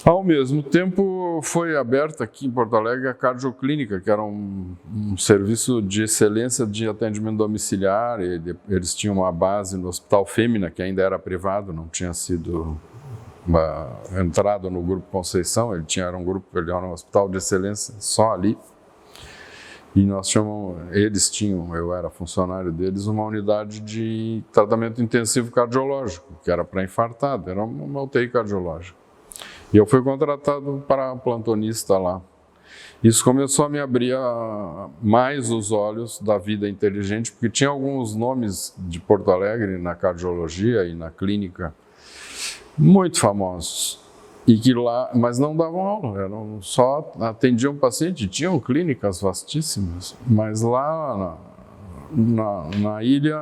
Speaker 1: Ao mesmo tempo, foi aberta aqui em Porto Alegre a Cardioclínica, que era um serviço de excelência de atendimento domiciliar. Eles tinham uma base no Hospital Fêmea, que ainda era privado, não tinha sido entrado no Grupo Conceição. Ele era um hospital de excelência só ali. E eles tinham, eu era funcionário deles, uma unidade de tratamento intensivo cardiológico, que era para infartado, era uma UTI cardiológica. E eu fui contratado para plantonista lá. Isso começou a me abrir mais os olhos da vida inteligente, porque tinha alguns nomes de Porto Alegre na cardiologia e na clínica muito famosos, e que lá, mas não davam aula, só atendiam paciente, tinham clínicas vastíssimas, mas lá na ilha,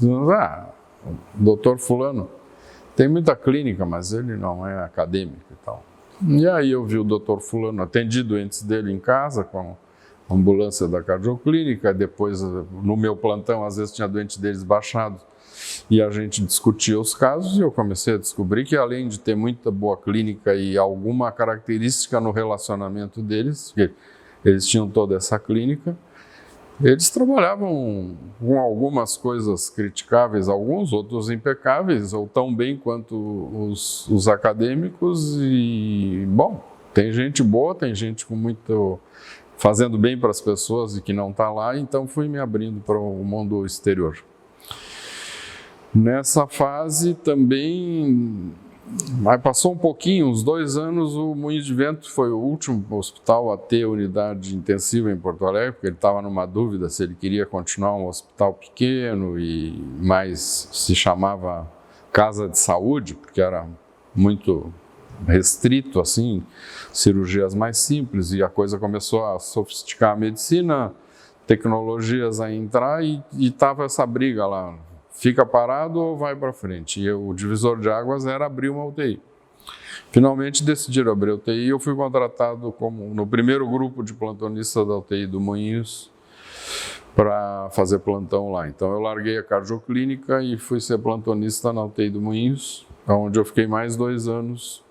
Speaker 1: o doutor fulano tem muita clínica, mas ele não é acadêmico e tal. E aí eu vi o doutor fulano, atendi doentes dele em casa com a ambulância da cardioclínica, depois no meu plantão às vezes tinha doente deles baixado, e a gente discutia os casos e eu comecei a descobrir que, além de ter muita boa clínica e alguma característica no relacionamento deles, que eles tinham toda essa clínica, eles trabalhavam com algumas coisas criticáveis, alguns, outros impecáveis, ou tão bem quanto os acadêmicos. E, bom, tem gente boa, tem gente com muito fazendo bem para as pessoas e que não está lá, então fui me abrindo para o mundo exterior. Nessa fase também, passou um pouquinho, uns 2 anos, o Moinhos de Vento foi o último hospital a ter unidade intensiva em Porto Alegre, porque ele estava numa dúvida se ele queria continuar um hospital pequeno e mais se chamava Casa de Saúde, porque era muito restrito, assim, cirurgias mais simples, e a coisa começou a sofisticar a medicina, tecnologias a entrar, e estava essa briga lá, fica parado ou vai para frente? E o divisor de águas era abrir uma UTI. Finalmente decidiram abrir a UTI e eu fui contratado no primeiro grupo de plantonistas da UTI do Moinhos para fazer plantão lá. Então eu larguei a cardioclínica e fui ser plantonista na UTI do Moinhos, onde eu fiquei mais 2 anos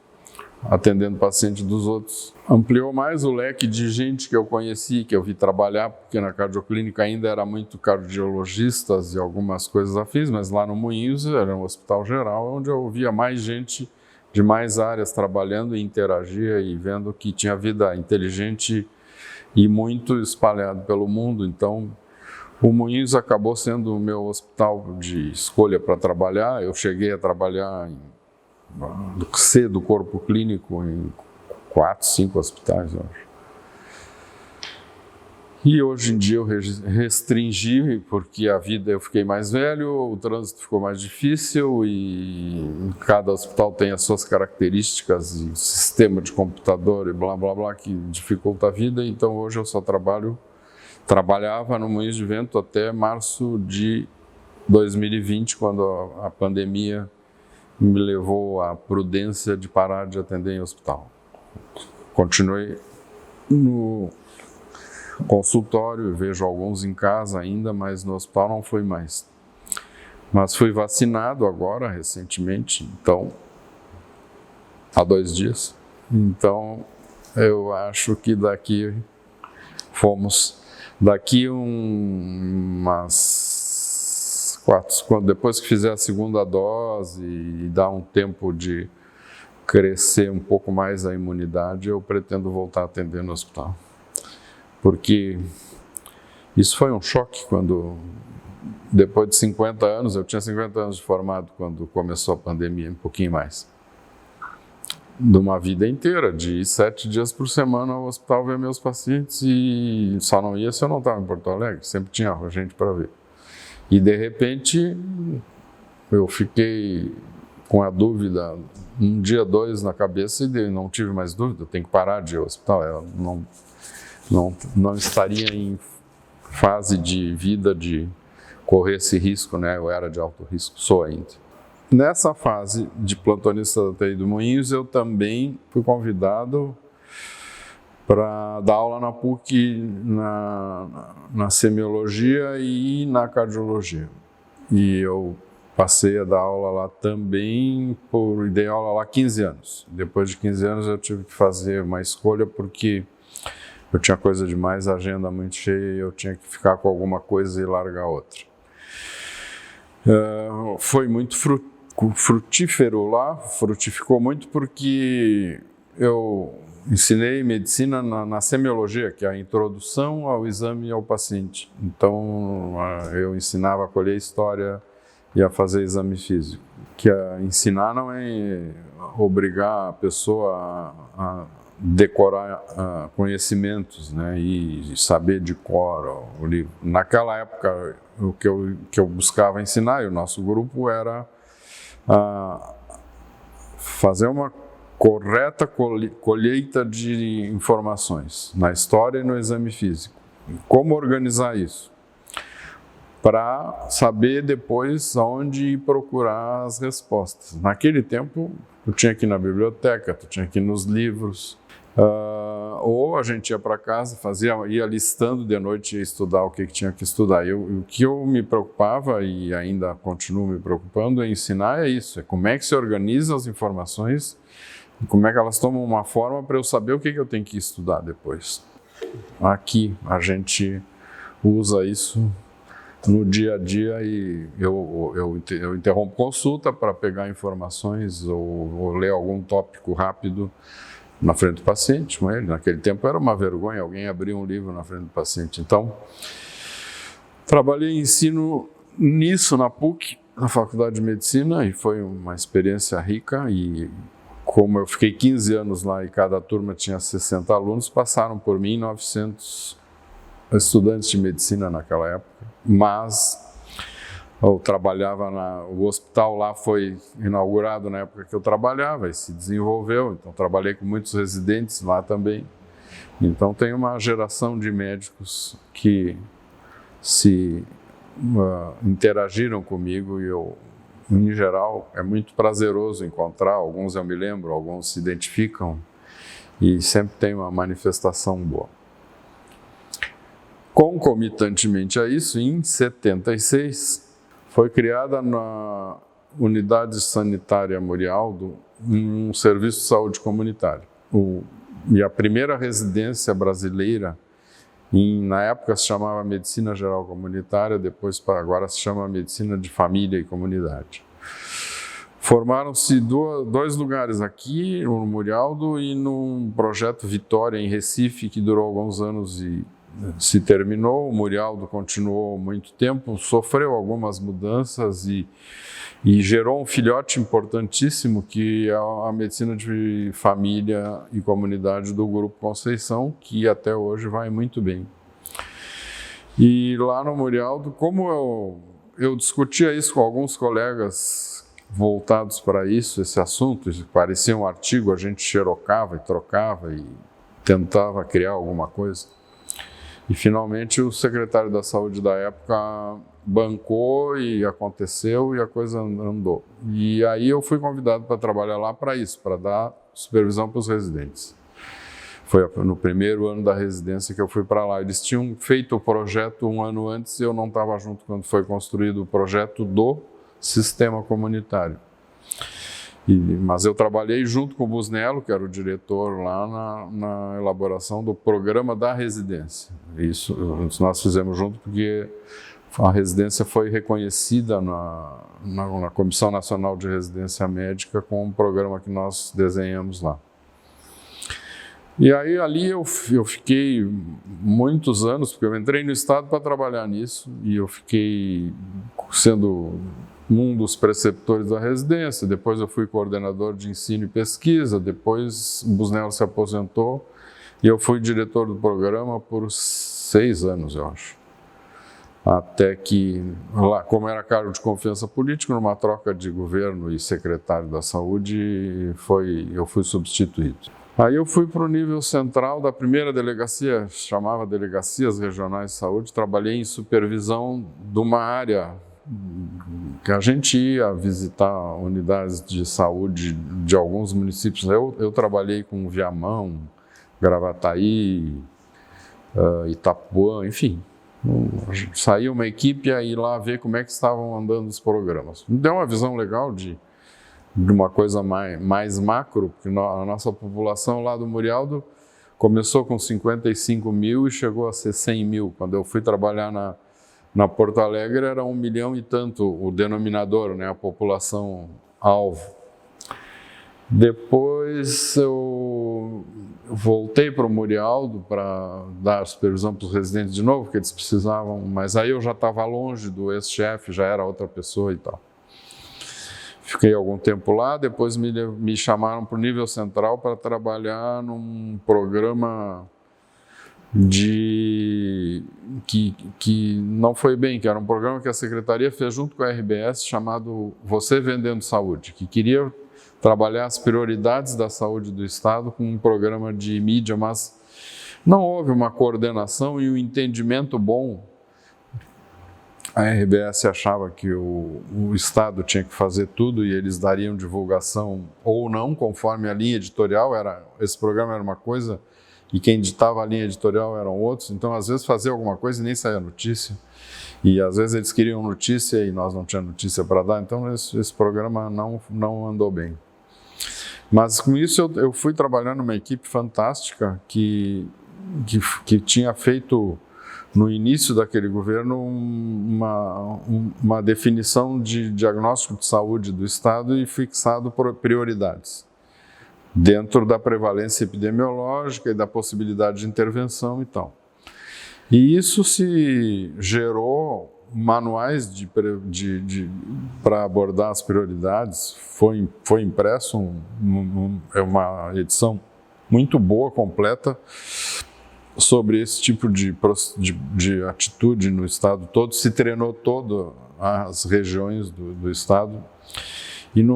Speaker 1: atendendo pacientes dos outros. Ampliou mais o leque de gente que eu conheci, que eu vi trabalhar, porque na cardioclínica ainda era muito cardiologistas e algumas coisas afins, mas lá no Moinhos era um hospital geral, onde eu via mais gente de mais áreas trabalhando e interagia e vendo que tinha vida inteligente e muito espalhado pelo mundo. Então, o Moinhos acabou sendo o meu hospital de escolha para trabalhar. Eu cheguei a trabalhar do corpo clínico em 4, 5 hospitais, eu acho. E hoje em dia eu restringi, porque a vida, eu fiquei mais velho, o trânsito ficou mais difícil e cada hospital tem as suas características e sistema de computador e blá blá blá que dificulta a vida. Então hoje eu só trabalhava no Moinhos de Vento até março de 2020, quando a pandemia me levou à prudência de parar de atender em hospital. Continuei no consultório, vejo alguns em casa ainda, mas no hospital não fui mais. Mas fui vacinado agora, recentemente, então, há 2 dias. Então, eu acho que daqui umas 4, depois que fizer a segunda dose e dar um tempo de crescer um pouco mais a imunidade, eu pretendo voltar a atender no hospital. Porque isso foi um choque quando, depois de 50 anos, eu tinha 50 anos de formado quando começou a pandemia, um pouquinho mais. De uma vida inteira, de 7 dias por semana ao hospital ver meus pacientes, e só não ia se eu não estava em Porto Alegre, sempre tinha gente para ver. E de repente, eu fiquei com a dúvida, 1 dia, 2 na cabeça, e não tive mais dúvida, eu tenho que parar de ir ao hospital, eu não estaria em fase de vida de correr esse risco, né? Eu era de alto risco, sou ainda. Nessa fase de plantonista da UTI do Moinhos, eu também fui convidado para dar aula na PUC, na semiologia e na cardiologia. E eu passei a dar aula lá também, dei aula lá 15 anos. Depois de 15 anos eu tive que fazer uma escolha, porque eu tinha coisa demais, a agenda muito cheia, e eu tinha que ficar com alguma coisa e largar outra. Foi muito frutífero lá, frutificou muito, porque eu ensinei medicina na semiologia, que é a introdução ao exame e ao paciente. Então, eu ensinava a colher história e a fazer exame físico. Que ensinar não é obrigar a pessoa a decorar conhecimentos, né, e saber de cor o livro. Naquela época, o que eu buscava ensinar, e o nosso grupo, era fazer uma correta colheita de informações na história e no exame físico. Como organizar isso? Para saber depois onde procurar as respostas. Naquele tempo, tu tinha que ir na biblioteca, tu tinha que ir nos livros, ou a gente ia para casa, ia listando de noite, ia estudar o que tinha que estudar. O que eu me preocupava, e ainda continuo me preocupando, em ensinar é isso, é como é que se organiza as informações, como é que elas tomam uma forma para eu saber o que eu tenho que estudar depois. Aqui a gente usa isso no dia a dia, e eu interrompo consulta para pegar informações ou ler algum tópico rápido na frente do paciente com ele. Naquele tempo era uma vergonha alguém abrir um livro na frente do paciente. Então, trabalhei em ensino nisso na PUC, na Faculdade de Medicina, e foi uma experiência rica. E como eu fiquei 15 anos lá e cada turma tinha 60 alunos, passaram por mim 900 estudantes de medicina naquela época. Mas Eu trabalhava o hospital lá foi inaugurado na época que eu trabalhava e se desenvolveu, então trabalhei com muitos residentes lá também. Então tem uma geração de médicos que se interagiram comigo e eu, em geral, é muito prazeroso encontrar. Alguns eu me lembro, alguns se identificam e sempre tem uma manifestação boa. Concomitantemente a isso, em 76, foi criada na Unidade Sanitária Murialdo um serviço de saúde comunitário. E a primeira residência brasileira, na época se chamava Medicina Geral Comunitária, depois agora se chama Medicina de Família e Comunidade. Formaram-se dois lugares aqui, no Murialdo e num projeto Vitória, em Recife, que durou alguns anos e se terminou. O Murialdo continuou muito tempo, sofreu algumas mudanças e gerou um filhote importantíssimo, que é a medicina de família e comunidade do Grupo Conceição, que até hoje vai muito bem. E lá no Murialdo, como eu discutia isso com alguns colegas voltados para isso, esse assunto, parecia um artigo, a gente xerocava e trocava e tentava criar alguma coisa. E finalmente o secretário da Saúde da época bancou e aconteceu e a coisa andou. E aí eu fui convidado para trabalhar lá para isso, para dar supervisão para os residentes. Foi no primeiro ano da residência que eu fui para lá. Eles tinham feito o projeto um ano antes e eu não estava junto quando foi construído o projeto do sistema comunitário. Mas eu trabalhei junto com o Busnello, que era o diretor lá na elaboração do programa da residência. Isso nós fizemos junto porque a residência foi reconhecida na Comissão Nacional de Residência Médica com um programa que nós desenhamos lá. E aí ali eu fiquei muitos anos, porque eu entrei no Estado para trabalhar nisso, e eu fiquei sendo um dos preceptores da residência, depois eu fui coordenador de ensino e pesquisa, depois o Busnello se aposentou e eu fui diretor do programa por 6 anos, eu acho. Até que, lá, como era cargo de confiança política, numa troca de governo e secretário da saúde, eu fui substituído. Aí eu fui para o nível central da primeira delegacia, chamava Delegacias Regionais de Saúde, trabalhei em supervisão de uma área que a gente ia visitar unidades de saúde de alguns municípios. Eu trabalhei com Viamão, Gravataí, Itapuã, enfim. Saiu uma equipe a ir lá ver como é que estavam andando os programas. Me deu uma visão legal de uma coisa mais macro, porque a nossa população lá do Murialdo começou com 55 mil e chegou a ser 100 mil. Quando eu fui trabalhar na Porto Alegre era 1 milhão e tanto o denominador, né, a população alvo. Depois eu voltei para o Murialdo para dar supervisão para os residentes de novo, porque eles precisavam, mas aí eu já estava longe do ex-chefe, já era outra pessoa e tal. Fiquei algum tempo lá, depois me chamaram para o nível central para trabalhar num programa que não foi bem, que era um programa que a Secretaria fez junto com a RBS, chamado Você Vendendo Saúde, que queria trabalhar as prioridades da saúde do Estado com um programa de mídia, mas não houve uma coordenação e um entendimento bom. A RBS achava que o Estado tinha que fazer tudo e eles dariam divulgação ou não, conforme a linha editorial. Esse programa era uma coisa e quem ditava a linha editorial eram outros. Então, às vezes, fazia alguma coisa e nem saía notícia. E, às vezes, eles queriam notícia e nós não tínhamos notícia para dar. Então, esse programa não andou bem. Mas, com isso, eu fui trabalhando numa equipe fantástica que tinha feito, no início daquele governo, uma definição de diagnóstico de saúde do Estado e fixado por prioridades, dentro da prevalência epidemiológica e da possibilidade de intervenção e tal. E isso se gerou manuais para abordar as prioridades. Foi impresso uma edição muito boa, completa, sobre esse tipo de atitude no estado todo, se treinou todas as regiões do estado. E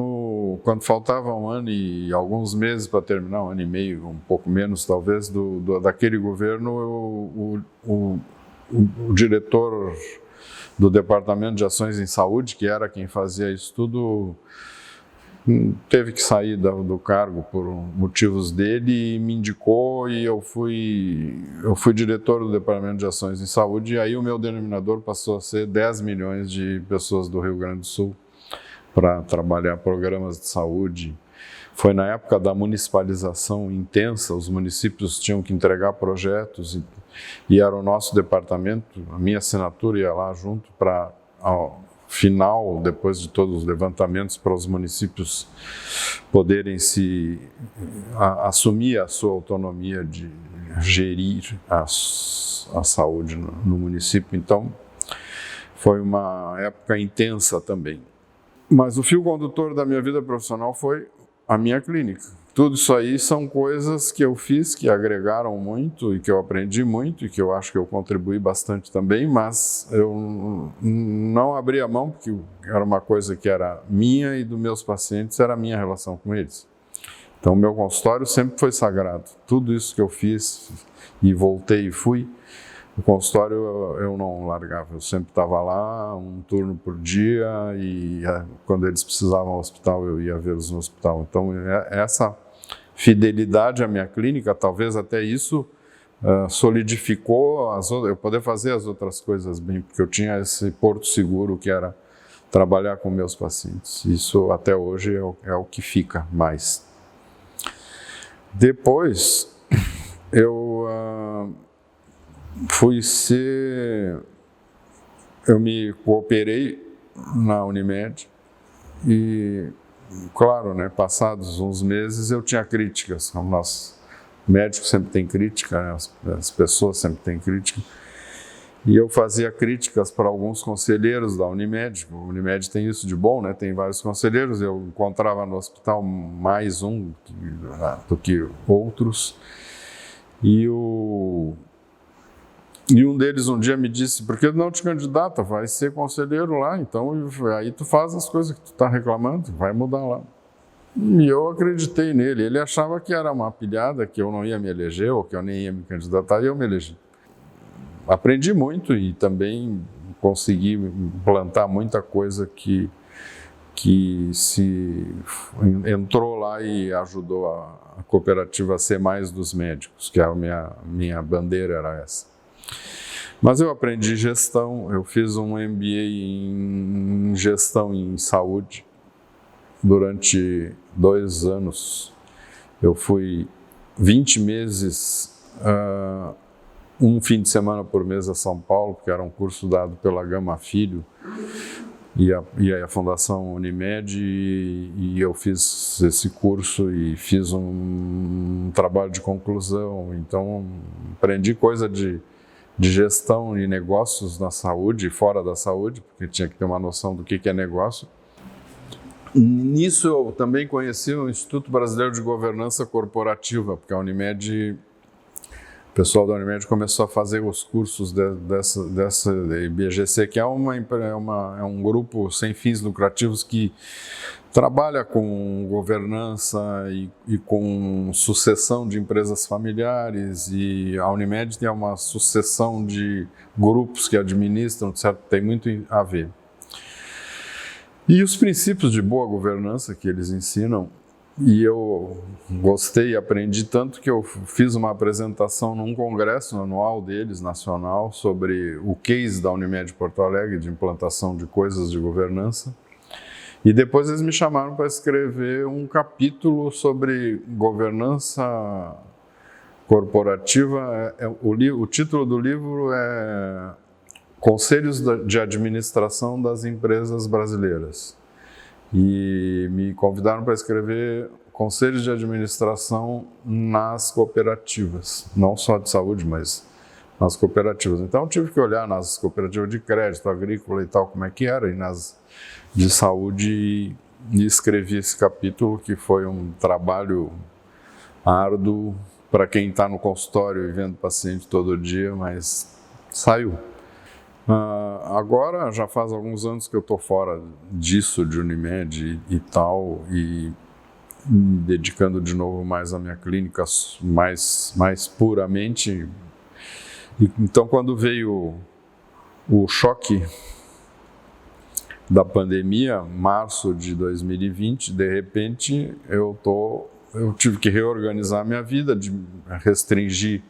Speaker 1: quando faltava um ano e alguns meses para terminar, um ano e meio, um pouco menos talvez, daquele governo, o diretor do Departamento de Ações em Saúde, que era quem fazia isso tudo, teve que sair do cargo por motivos dele e me indicou, e eu fui diretor do Departamento de Ações em Saúde, e aí o meu denominador passou a ser 10 milhões de pessoas do Rio Grande do Sul para trabalhar programas de saúde. Foi na época da municipalização intensa, os municípios tinham que entregar projetos e era o nosso departamento, a minha assinatura ia lá junto para, ao final, depois de todos os levantamentos, para os municípios poderem assumir a sua autonomia de gerir a saúde no município. Então, foi uma época intensa também. Mas o fio condutor da minha vida profissional foi a minha clínica. Tudo isso aí são coisas que eu fiz, que agregaram muito e que eu aprendi muito e que eu acho que eu contribuí bastante também, mas eu não abri a mão porque era uma coisa que era minha e dos meus pacientes, era a minha relação com eles. Então, o meu consultório sempre foi sagrado. Tudo isso que eu fiz e voltei e fui, o consultório eu não largava, eu sempre estava lá, um turno por dia, e quando eles precisavam ao hospital, eu ia vê-los no hospital. Então, essa fidelidade à minha clínica, talvez até isso solidificou eu poder fazer as outras coisas bem, porque eu tinha esse porto seguro que era trabalhar com meus pacientes. Isso até hoje é o que fica mais. Depois, eu me cooperei na Unimed e, claro, né, passados uns meses eu tinha críticas, como nós médicos sempre tem crítica, né, as pessoas sempre têm crítica, e eu fazia críticas para alguns conselheiros da Unimed. A Unimed tem isso de bom, né, tem vários conselheiros, eu encontrava no hospital mais um do que outros, e um deles um dia me disse: por que não te candidata? Vai ser conselheiro lá, então aí tu faz as coisas que tu está reclamando, vai mudar lá. E eu acreditei nele. Ele achava que era uma pilhada, que eu não ia me eleger ou que eu nem ia me candidatar, e eu me elegi. Aprendi muito e também consegui implantar muita coisa que se entrou lá e ajudou a cooperativa a ser mais dos médicos, que a minha bandeira era essa. Mas eu aprendi gestão, eu fiz um MBA em gestão em saúde durante 2 anos. Eu fui 20 meses, um fim de semana por mês a São Paulo, porque era um curso dado pela Gama Filho e a Fundação Unimed, e eu fiz esse curso e fiz um trabalho de conclusão. Então, aprendi coisa de gestão e negócios na saúde e fora da saúde, porque tinha que ter uma noção do que é negócio. Nisso eu também conheci o Instituto Brasileiro de Governança Corporativa, porque a Unimed, o pessoal da Unimed começou a fazer os cursos dessa IBGC, que é um grupo sem fins lucrativos que trabalha com governança e com sucessão de empresas familiares, e a Unimed tem uma sucessão de grupos que administram, certo? Tem muito a ver. E os princípios de boa governança que eles ensinam, e eu gostei e aprendi tanto que eu fiz uma apresentação num congresso anual deles, nacional, sobre o case da Unimed Porto Alegre de implantação de coisas de governança. E depois eles me chamaram para escrever um capítulo sobre governança corporativa. O título do livro é Conselhos de Administração das Empresas Brasileiras. E me convidaram para escrever Conselhos de Administração nas cooperativas, não só de saúde, mas nas cooperativas. Então eu tive que olhar nas cooperativas de crédito agrícola e tal, como é que era, e nas de saúde, e escrevi esse capítulo, que foi um trabalho árduo para quem está no consultório e vendo paciente todo dia, mas saiu. Agora já faz alguns anos que eu estou fora disso, de Unimed e tal, e me dedicando de novo mais à minha clínica, mais puramente. Então, quando veio o choque da pandemia, março de 2020, de repente eu tive que reorganizar minha vida, de restringir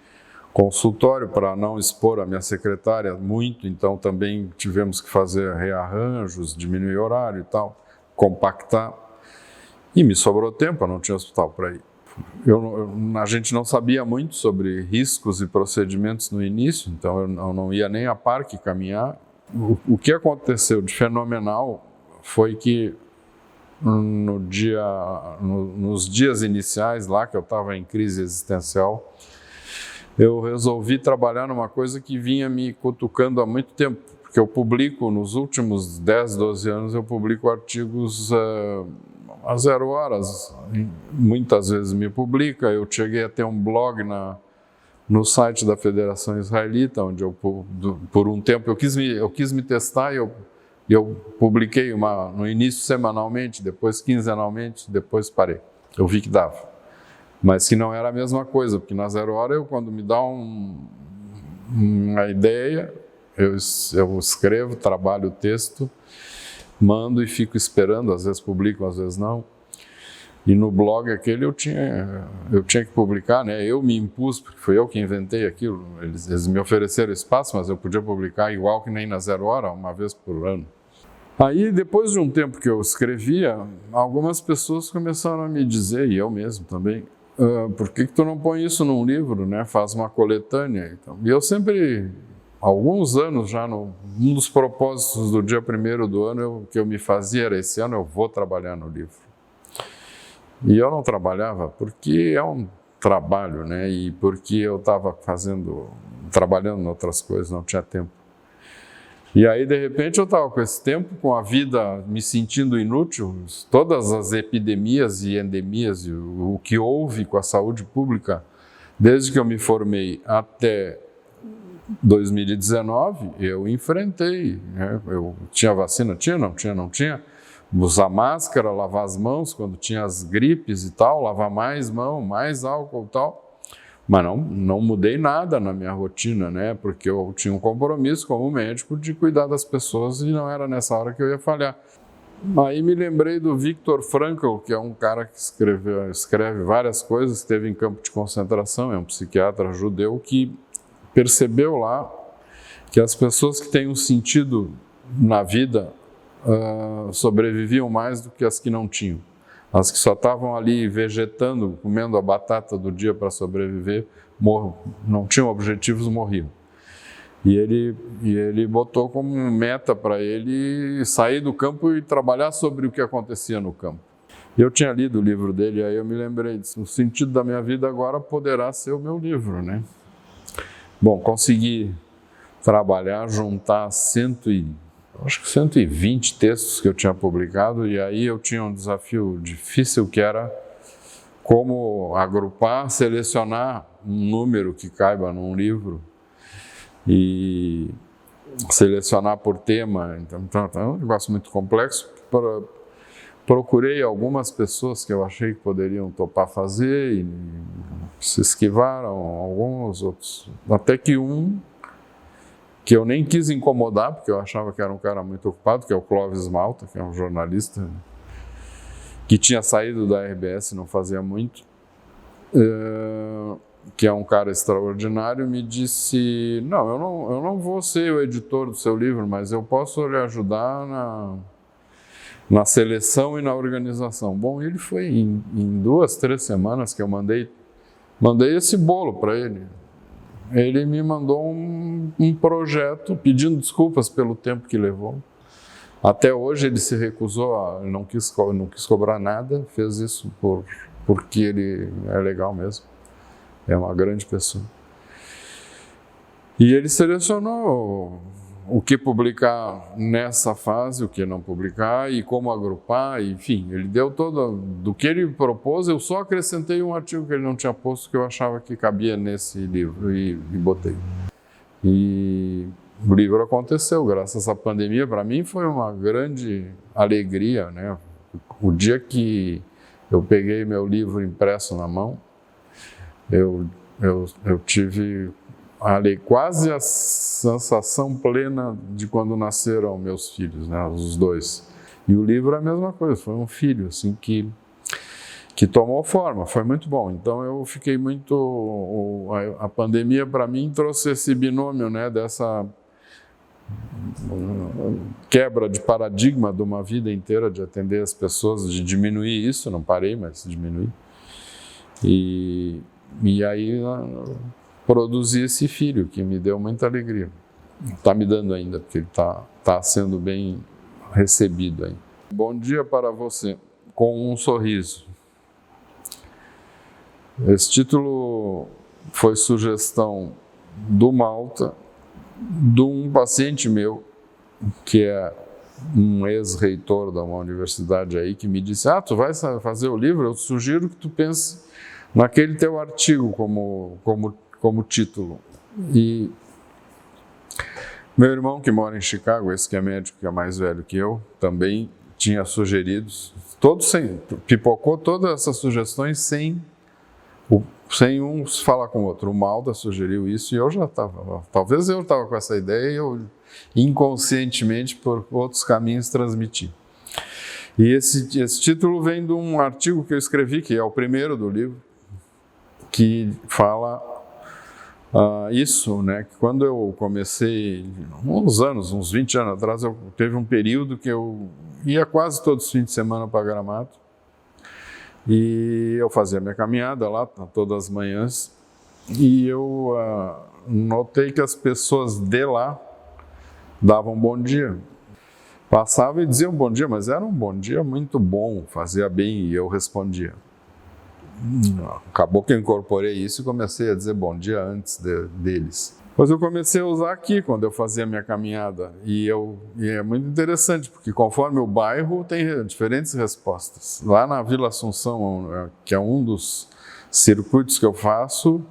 Speaker 1: consultório para não expor a minha secretária muito, então também tivemos que fazer rearranjos, diminuir horário e tal, compactar. E me sobrou tempo, eu não tinha hospital para ir. A gente não sabia muito sobre riscos e procedimentos no início, então eu não ia nem a parque caminhar. O que aconteceu de fenomenal foi que nos dias iniciais, lá que eu estava em crise existencial, eu resolvi trabalhar numa coisa que vinha me cutucando há muito tempo, porque eu publico, nos últimos 10, 12 anos, eu publico artigos a 0 horas, muitas vezes me publica. Eu cheguei a ter um blog no site da Federação Israelita, onde por um tempo eu quis me testar e eu publiquei no início semanalmente, depois quinzenalmente, depois parei. Eu vi que dava, mas que não era a mesma coisa, porque na 0 hora quando me dá uma ideia, eu escrevo, trabalho o texto, mando e fico esperando, às vezes publico, às vezes não. E no blog aquele eu tinha que publicar, né? Eu me impus, porque foi eu que inventei aquilo. Eles me ofereceram espaço, mas eu podia publicar igual que nem na 0 hora, uma vez por ano. Aí, depois de um tempo que eu escrevia, algumas pessoas começaram a me dizer, e eu mesmo também, por que tu não põe isso num livro, né? Faz uma coletânea. Então, e eu sempre, alguns anos já, um dos propósitos do dia 1º do ano que eu me fazia era: esse ano eu vou trabalhar no livro. E eu não trabalhava porque é um trabalho, né? E porque eu estava trabalhando em outras coisas, não tinha tempo. E aí, de repente, eu estava com esse tempo, com a vida me sentindo inútil, todas as epidemias e endemias, o que houve com a saúde pública, desde que eu me formei até 2019, eu enfrentei, né? Eu tinha vacina? Tinha, não tinha, não tinha. Usar máscara, lavar as mãos quando tinha as gripes e tal, lavar mais mão, mais álcool e tal. Mas não mudei nada na minha rotina, né? Porque eu tinha um compromisso como médico de cuidar das pessoas e não era nessa hora que eu ia falhar. Aí me lembrei do Viktor Frankl, que é um cara que escreve várias coisas, esteve em campo de concentração, é um psiquiatra judeu que percebeu lá que as pessoas que têm um sentido na vida sobreviviam mais do que as que não tinham. As que só estavam ali vegetando, comendo a batata do dia para sobreviver, não tinham objetivos, morriam. E ele botou como meta para ele sair do campo e trabalhar sobre o que acontecia no campo. E eu tinha lido o livro dele, aí eu me lembrei disso. O sentido da minha vida agora poderá ser o meu livro, né? Bom, consegui trabalhar, juntar 120 textos que eu tinha publicado, e aí eu tinha um desafio difícil, que era como agrupar, selecionar um número que caiba num livro e selecionar por tema. Então é um negócio muito complexo. Procurei algumas pessoas que eu achei que poderiam topar fazer e se esquivaram, alguns outros, até que que eu nem quis incomodar, porque eu achava que era um cara muito ocupado, que é o Clóvis Malta, que é um jornalista que tinha saído da RBS não fazia muito, que é um cara extraordinário, me disse: não, eu não vou ser o editor do seu livro, mas eu posso lhe ajudar na seleção e na organização. Bom, ele foi em 2, 3 semanas que eu mandei esse bolo para ele. Ele me mandou um projeto pedindo desculpas pelo tempo que levou. Até hoje ele se recusou, não quis cobrar nada, fez isso porque ele é legal mesmo, é uma grande pessoa. E ele selecionou o que publicar nessa fase, o que não publicar e como agrupar, enfim, ele deu todo, do que ele propôs, eu só acrescentei um artigo que ele não tinha posto que eu achava que cabia nesse livro e botei. E o livro aconteceu, graças à pandemia, para mim foi uma grande alegria, né? O dia que eu peguei meu livro impresso na mão, eu tive quase a sensação plena de quando nasceram meus filhos, né, os dois. E o livro é a mesma coisa, foi um filho assim que tomou forma, foi muito bom. Então eu fiquei muito... A pandemia para mim trouxe esse binômio, né, dessa quebra de paradigma de uma vida inteira de atender as pessoas, de diminuir isso, não parei, mas diminuir. E aí produzi esse filho que me deu muita alegria. Está me dando ainda, porque ele está sendo bem recebido aí. Bom dia para você, com um sorriso. Esse título foi sugestão do Malta, de um paciente meu, que é um ex-reitor de uma universidade aí, que me disse: tu vai fazer o livro? Eu sugiro que tu pense naquele teu artigo como título. E meu irmão, que mora em Chicago, esse que é médico, que é mais velho que eu, também tinha sugerido, pipocou todas essas sugestões sem um falar com o outro. O Malta sugeriu isso e eu já estava, talvez eu estava com essa ideia e eu inconscientemente, por outros caminhos, transmiti. E esse título vem de um artigo que eu escrevi, que é o primeiro do livro, que fala isso, né? Que quando eu comecei, uns 20 anos atrás, teve um período que eu ia quase todos os fins de semana para Gramado e eu fazia minha caminhada lá todas as manhãs e eu notei que as pessoas de lá davam bom dia. Passava e diziam bom dia, mas era um bom dia muito bom, fazia bem e eu respondia. Acabou que eu incorporei isso e comecei a dizer bom dia antes deles. Mas eu comecei a usar aqui quando eu fazia minha caminhada e é muito interessante porque conforme o bairro tem diferentes respostas. Lá na Vila Assunção, que é um dos circuitos que eu faço,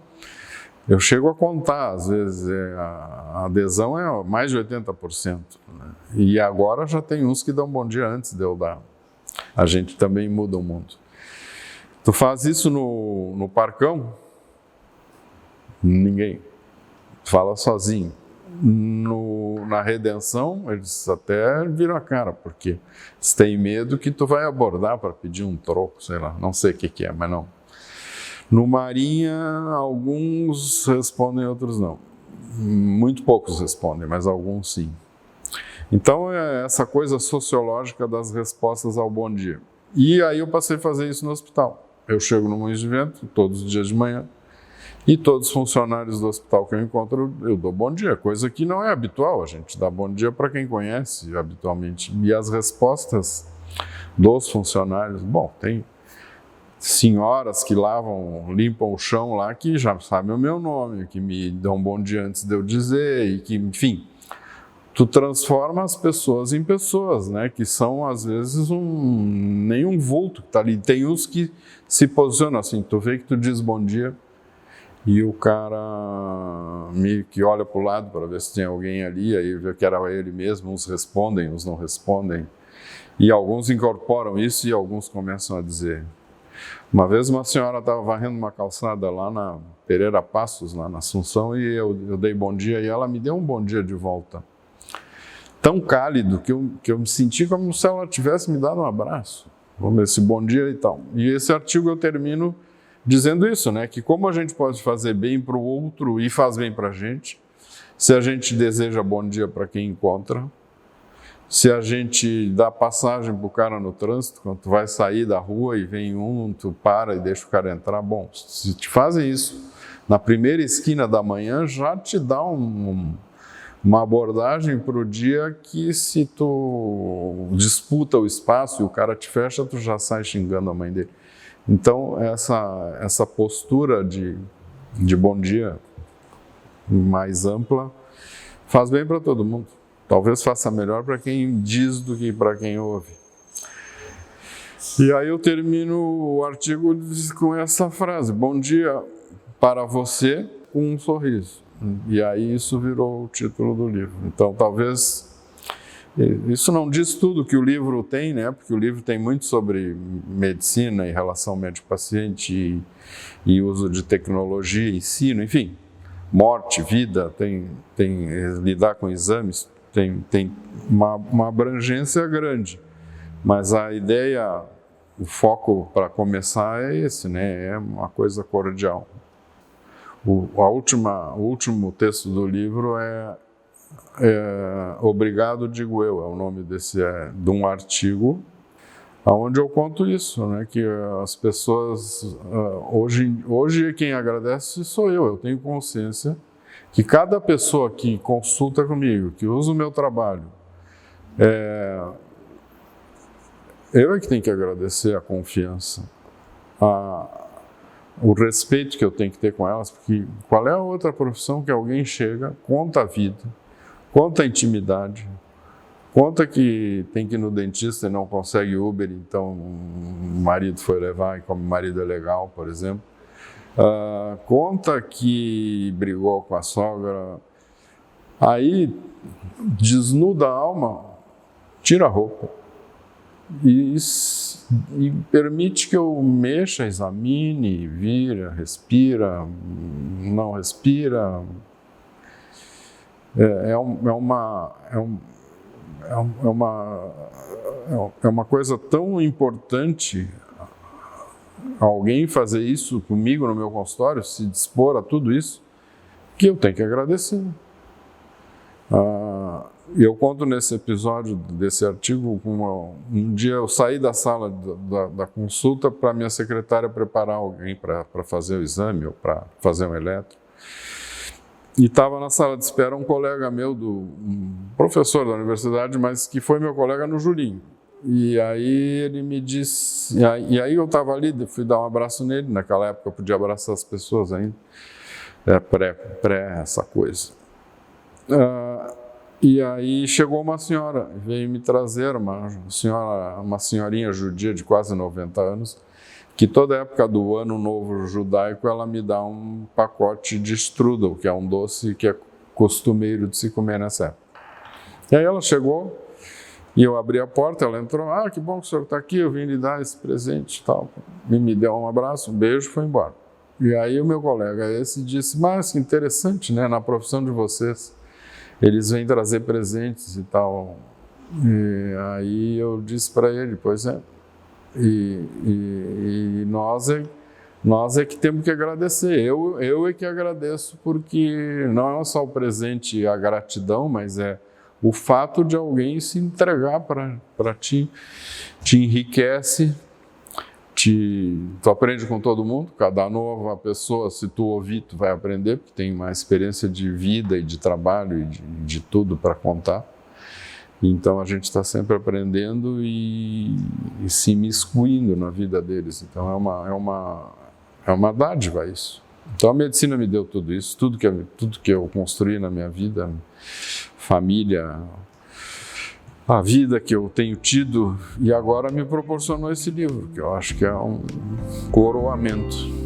Speaker 1: eu chego a contar, às vezes a adesão é mais de 80%. Né? E agora já tem uns que dão bom dia antes de eu dar. A gente também muda o mundo. Tu faz isso no Parcão? Ninguém. Tu fala sozinho. Na Redenção, eles até viram a cara, porque eles têm medo que tu vai abordar para pedir um troco, sei lá, não sei o que é, mas não. No Marinha, alguns respondem, outros não. Muito poucos respondem, mas alguns sim. Então, é essa coisa sociológica das respostas ao bom dia. E aí eu passei a fazer isso no hospital. Eu chego no Moinhos de Vento todos os dias de manhã e todos os funcionários do hospital que eu encontro, eu dou bom dia, coisa que não é habitual, a gente dá bom dia para quem conhece habitualmente. E as respostas dos funcionários, bom, tem senhoras que limpam o chão lá que já sabem o meu nome, que me dão bom dia antes de eu dizer e que, enfim, tu transforma as pessoas em pessoas, né? Que são, às vezes, nenhum vulto que tá ali. Tem uns que se posicionam assim, tu vê que tu diz bom dia e o cara que olha para o lado para ver se tem alguém ali, aí vê que era ele mesmo, uns respondem, uns não respondem. E alguns incorporam isso e alguns começam a dizer. Uma vez uma senhora estava varrendo uma calçada lá na Pereira Passos, lá na Assunção, e eu dei bom dia e ela me deu um bom dia de volta. Tão cálido que eu me senti como se ela tivesse me dado um abraço. Vamos ver, esse bom dia e tal. E esse artigo eu termino dizendo isso, né? Que como a gente pode fazer bem para o outro e faz bem para a gente, se a gente deseja bom dia para quem encontra, se a gente dá passagem para o cara no trânsito, quando tu vai sair da rua e vem tu para e deixa o cara entrar, bom, se te fazem isso na primeira esquina da manhã, já te dá uma abordagem para o dia que se tu disputa o espaço e o cara te fecha, tu já sai xingando a mãe dele. Então, essa postura de bom dia mais ampla faz bem para todo mundo. Talvez faça melhor para quem diz do que para quem ouve. E aí eu termino o artigo com essa frase: bom dia para você com um sorriso. E aí isso virou o título do livro. Então talvez isso não diz tudo que o livro tem, né? Porque o livro tem muito sobre medicina e relação médico-paciente e uso de tecnologia, ensino, enfim, morte, vida, tem lidar com exames, tem uma abrangência grande. Mas a ideia, o foco para começar é esse, né? É uma coisa cordial. O último texto do livro é Obrigado, digo eu, é o nome de um artigo onde eu conto isso, né? Que as pessoas, hoje quem agradece sou eu tenho consciência que cada pessoa que consulta comigo, que usa o meu trabalho, eu é que tenho que agradecer a confiança, o respeito que eu tenho que ter com elas, porque qual é a outra profissão que alguém chega, conta a vida, conta a intimidade, conta que tem que ir no dentista e não consegue Uber, então o marido foi levar e como o marido é legal, por exemplo. Conta que brigou com a sogra, aí desnuda a alma, tira a roupa e permite que eu mexa, examine, vira, respira, não respira. É uma coisa tão importante alguém fazer isso comigo no meu consultório, se dispor a tudo isso, que eu tenho que agradecer. Eu conto nesse episódio desse artigo, um dia eu saí da sala da consulta para minha secretária preparar alguém para fazer o exame ou para fazer um eletro. E estava na sala de espera um colega meu, um professor da universidade, mas que foi meu colega no Julinho. E aí ele me disse, e aí eu estava ali, fui dar um abraço nele, naquela época eu podia abraçar as pessoas ainda, pré essa coisa. E aí chegou uma senhora, veio me trazer, uma senhorinha judia de quase 90 anos, que toda época do ano novo judaico ela me dá um pacote de strudel, que é um doce que é costumeiro de se comer nessa época. E aí ela chegou, e eu abri a porta, ela entrou, que bom que o senhor está aqui, eu vim lhe dar esse presente e tal. E me deu um abraço, um beijo e foi embora. E aí o meu colega esse disse, mas que interessante, né, na profissão de vocês, eles vêm trazer presentes e tal. E aí eu disse para ele, pois é, e nós é que temos que agradecer, eu é que agradeço, porque não é só o presente e a gratidão, mas é o fato de alguém se entregar para ti, te enriquece, tu aprende com todo mundo, cada nova pessoa, se tu ouvir, tu vai aprender, porque tem uma experiência de vida e de trabalho e de tudo para contar. Então a gente está sempre aprendendo e se imiscuindo na vida deles. Então é uma dádiva isso. Então a medicina me deu tudo isso, tudo que eu construí na minha vida, família, a vida que eu tenho tido, e agora me proporcionou esse livro, que eu acho que é um coroamento.